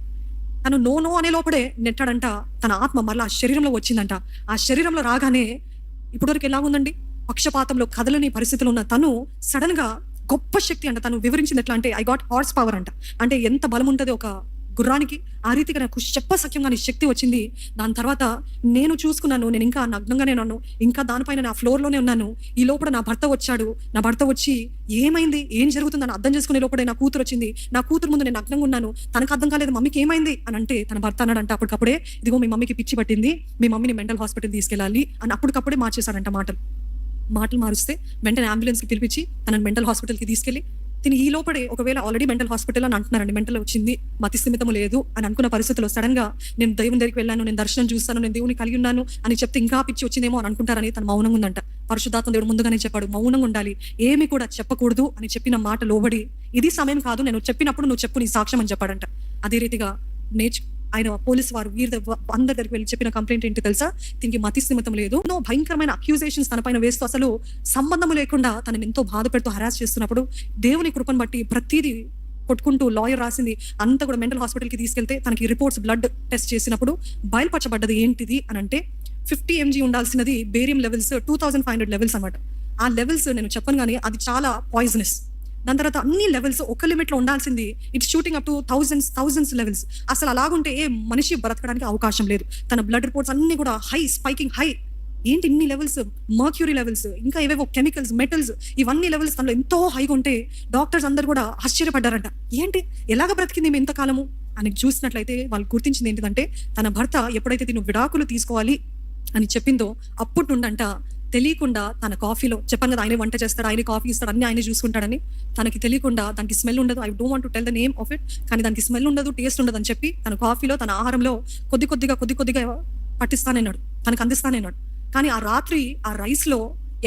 తను నో నో అనే లోపడే నెట్టాడంట. తన ఆత్మ మళ్ళీ ఆ శరీరంలో వచ్చిందంట. ఆ శరీరంలో రాగానే ఇప్పటివరకు ఎలా ఉందండి, పక్షపాతంలో కదలని పరిస్థితులు ఉన్న తను సడన్ గా గొప్ప శక్తి అంట. తను వివరించింది ఎట్లా అంటే, ఐ గాట్ హార్స్ పవర్ అంట. అంటే ఎంత బలం ఉంటుంది ఒక గుర్రానికి, ఆ రీతిగా నాకు చెప్పసఖ్యంగా శక్తి వచ్చింది. దాని తర్వాత నేను చూసుకున్నాను, నేను ఇంకా నగ్నంగానే ఉన్నాను, ఇంకా దానిపైన నా ఫ్లోర్లోనే ఉన్నాను. ఈ లోపల నా భర్త వచ్చాడు. నా భర్త వచ్చి ఏమైంది, ఏం జరుగుతుందని అర్థం చేసుకునే లోపలే నా కూతురు వచ్చింది. నా కూతురు ముందు నేను నగ్నంగా ఉన్నాను. తనకు అర్థం కాలేదు మమ్మీకి ఏమైంది అని అంటే, తన భర్త అన్నాడంట అప్పటికప్పుడే, ఇదిగో మీ మమ్మీకి పిచ్చి పట్టింది, మీ మమ్మీని మెంటల్ హాస్పిటల్ తీసుకెళ్ళాలి అని అప్పటికప్పుడే మార్చేశాడంట మాటలు మారుస్తే వెంటనే అంబులెన్స్కి పిలిపించి తనని మెంటల్ హాస్పిటల్కి తీసుకెళ్ళి, తిని ఈ లోపడే ఒకవేళ ఆల్రెడీ మెంటల్ హాస్పిటల్ అని అంటున్నారండి, మెంటల్ వచ్చింది, మతి స్థిమితము లేదు అని అనుకున్న పరిస్థితుల్లో సడన్ గా నేను దేవుని దగ్గరికి వెళ్ళాను, నేను దర్శనం చూస్తాను, నేను దేవుని కలిగి ఉన్నాను అని చెప్తే ఇంకా పిచ్చి వచ్చిందేమో అని అనుకుంటారని తను మౌనంగా ఉందంట. పరిశుద్ధాత్మ దేవుడు ముందుగానే చెప్పాడు, మౌనంగా ఉండాలి, ఏమి కూడా చెప్పకూడదు అని చెప్పిన మాట లోబడి, ఇది సమయం కాదు, నేను చెప్పినప్పుడు నువ్వు చెప్పు నీ సాక్ష్యం అని చెప్పాడంట. అదే రీతిగా ఆయన పోలీసు వారు అందరి దగ్గరికి వెళ్ళి చెప్పిన కంప్లైంట్ ఏంటి తెలుసా, దీనికి మతి స్థిమితం లేదు, భయంకరమైన అక్యూజేషన్స్ తన పైన వేస్తూ అసలు సంబంధం లేకుండా తనని ఎంతో బాధ పెడుతూ హరాస్ చేస్తున్నప్పుడు దేవుని కృపను బట్టి ప్రతిదీ కొట్టుకుంటూ లాయర్ రాసింది అంతా కూడా మెంటల్ హాస్పిటల్కి తీసుకెళ్తే తనకి రిపోర్ట్స్ బ్లడ్ టెస్ట్ చేసినప్పుడు బయలుపరచబడ్డది ఏంటిది అని అంటే 50 mg ఉండాల్సినది బేరియం లెవెల్స్ 2500 లెవెల్స్ అనమాట. ఆ లెవెల్స్ నేను చెప్పను కానీ అది చాలా పాయిజనస్. దాని తర్వాత అన్ని లెవెల్స్ ఒక లిమిట్ లో ఉండాల్సింది it's shooting up to thousands levels. అసలు అలాగుంటే ఏ మనిషి బ్రతకడానికి అవకాశం లేదు. తన బ్లడ్ రిపోర్ట్స్ అన్ని కూడా స్పైకింగ్ హై. ఏంటి ఇన్ని లెవెల్స్, మర్క్యూరీ లెవెల్స్, ఇంకా ఏవేవో కెమికల్స్, మెటల్స్, ఇవన్నీ లెవెల్స్ తనలో ఎంతో హైగా ఉంటే డాక్టర్స్ అందరు కూడా ఆశ్చర్యపడ్డారంట. ఏంటి ఎలాగ బ్రతికింది మేము ఎంతకాలము అని చూసినట్లయితే వాళ్ళు గుర్తించింది ఏంటిదంటే, తన భర్త ఎప్పుడైతే తిను విడాకులు తీసుకోవాలి అని చెప్పిందో అప్పటి నుండంట తెలియకుండా తన కాఫీలో, చెప్పాను కదా ఆయనే వంట చేస్తాడు, ఆయనే కాఫీ ఇస్తాడు, అన్ని ఆయనే చూసుకుంటాడని, తనకి తెలియకుండా దానికి స్మెల్ ఉండదు. I don't want to tell the name of it, కానీ దానికి స్మెల్ ఉండదు, టేస్ట్ ఉండదు అని చెప్పి తన కాఫీలో, తన ఆహారంలో కొద్ది కొద్దిగా పట్టిస్తానన్నాడు, తనకు అందిస్తానన్నాడు. కానీ ఆ రాత్రి ఆ రైస్ లో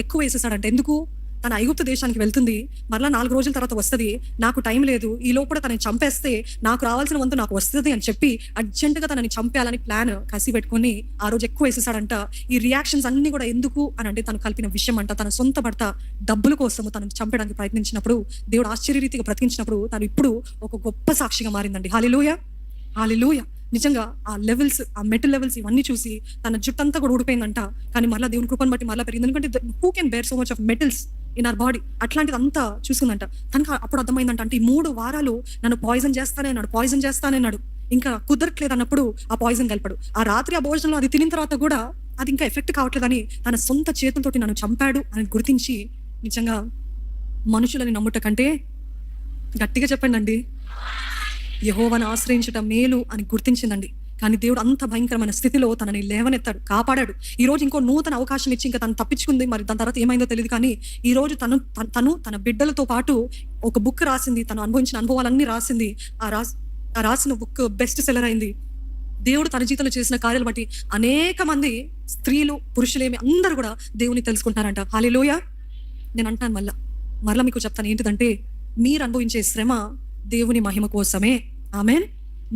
ఎక్కువ వేసేసాడంట. ఎందుకు, తన ఐగుప్తు దేశానికి వెళ్తుంది, మరలా 4 రోజుల తర్వాత వస్తుంది, నాకు టైం లేదు, ఈ లోపల తనని చంపేస్తే నాకు రావాల్సిన వంతు నాకు వస్తుంది అని చెప్పి అర్జెంటుగా తనని చంపేయాలని ప్లాన్ కసి పెట్టుకుని ఆ రోజు ఎక్కువ వేసేసాడంట. ఈ రియాక్షన్స్ అన్ని కూడా ఎందుకు అని అంటే తను కలిపిన విషయం అంట. తన సొంత భర్త డబ్బుల కోసము తనని చంపడానికి ప్రయత్నించినప్పుడు దేవుడు ఆశ్చర్యరీతిగా బ్రతికించినప్పుడు తను ఇప్పుడు ఒక గొప్ప సాక్షిగా మారిందండి. హల్లెలూయా, హల్లెలూయా. నిజంగా ఆ లెవెల్స్, ఆ మెటల్ లెవెల్స్ ఇవన్నీ చూసి తన జుట్టంతా కూడా ఊడిపోయిందంట. కానీ మళ్ళీ దేవుని కృపను బట్టి మళ్ళీ పెరిగింది. ఎందుకంటే who can bear so much of metals in our body, అట్లాంటిది అంతా చూసుకుందంట. తనకు అప్పుడు అర్థమైందంట, అంటే ఈ 3 వారాలు నన్ను పాయిజన్ చేస్తానన్నాడు. ఇంకా కుదరట్లేదు అన్నప్పుడు ఆ పాయిజన్ కలిపాడు. ఆ రాత్రి ఆ భోజనంలో అది తినిన తర్వాత కూడా అది ఇంకా ఎఫెక్ట్ కావట్లేదని తన సొంత చేతులతోటి నన్ను చంపాడు అని గుర్తించి, నిజంగా మనుషులని నమ్ముట కంటే గట్టిగా చెప్పండి, యెహోవాను ఆశ్రయించటం మేలు అని గుర్తించిందండి. కానీ దేవుడు అంత భయంకరమైన స్థితిలో తనని లేవనెత్తాడు, కాపాడాడు. ఈ రోజు ఇంకో నూతన అవకాశం ఇచ్చి ఇంకా తను తప్పించుకుంది. మరి దాని తర్వాత ఏమైందో తెలియదు. కానీ ఈ రోజు తను తన బిడ్డలతో పాటు ఒక బుక్ రాసింది, తను అనుభవించిన అనుభవాలన్నీ రాసింది. ఆ రాసిన బుక్ బెస్ట్ సెల్లర్ అయింది. దేవుడు తన జీవితంలో చేసిన కార్యాలు బట్టి అనేక మంది స్త్రీలు, పురుషులేమి అందరూ కూడా దేవుని తెలుసుకుంటారంట. హల్లెలూయా. నేను అంటాను మరలా మీకు చెప్తాను ఏంటిదంటే, మీరు అనుభవించే శ్రమ దేవుని మహిమ కోసమే. ఆమేన్.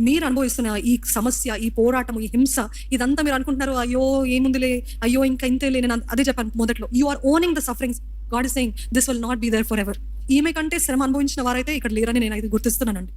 మీరు అనుభవిస్తున్న ఈ సమస్య, ఈ పోరాటం, ఈ హింస, ఇదంతా మీరు అనుకుంటున్నారు, అయ్యో ఏముందిలే, అయ్యో ఇంకా ఇంతేలే. నేను అదే చెప్పాను మొదట్లో, you are owning the sufferings. God is saying this will not be there forever. ఈమె కంటే శ్రమ అనుభవించిన వారైతే ఇక్కడ లేరని నేను అయితే గుర్తిస్తున్నానండి.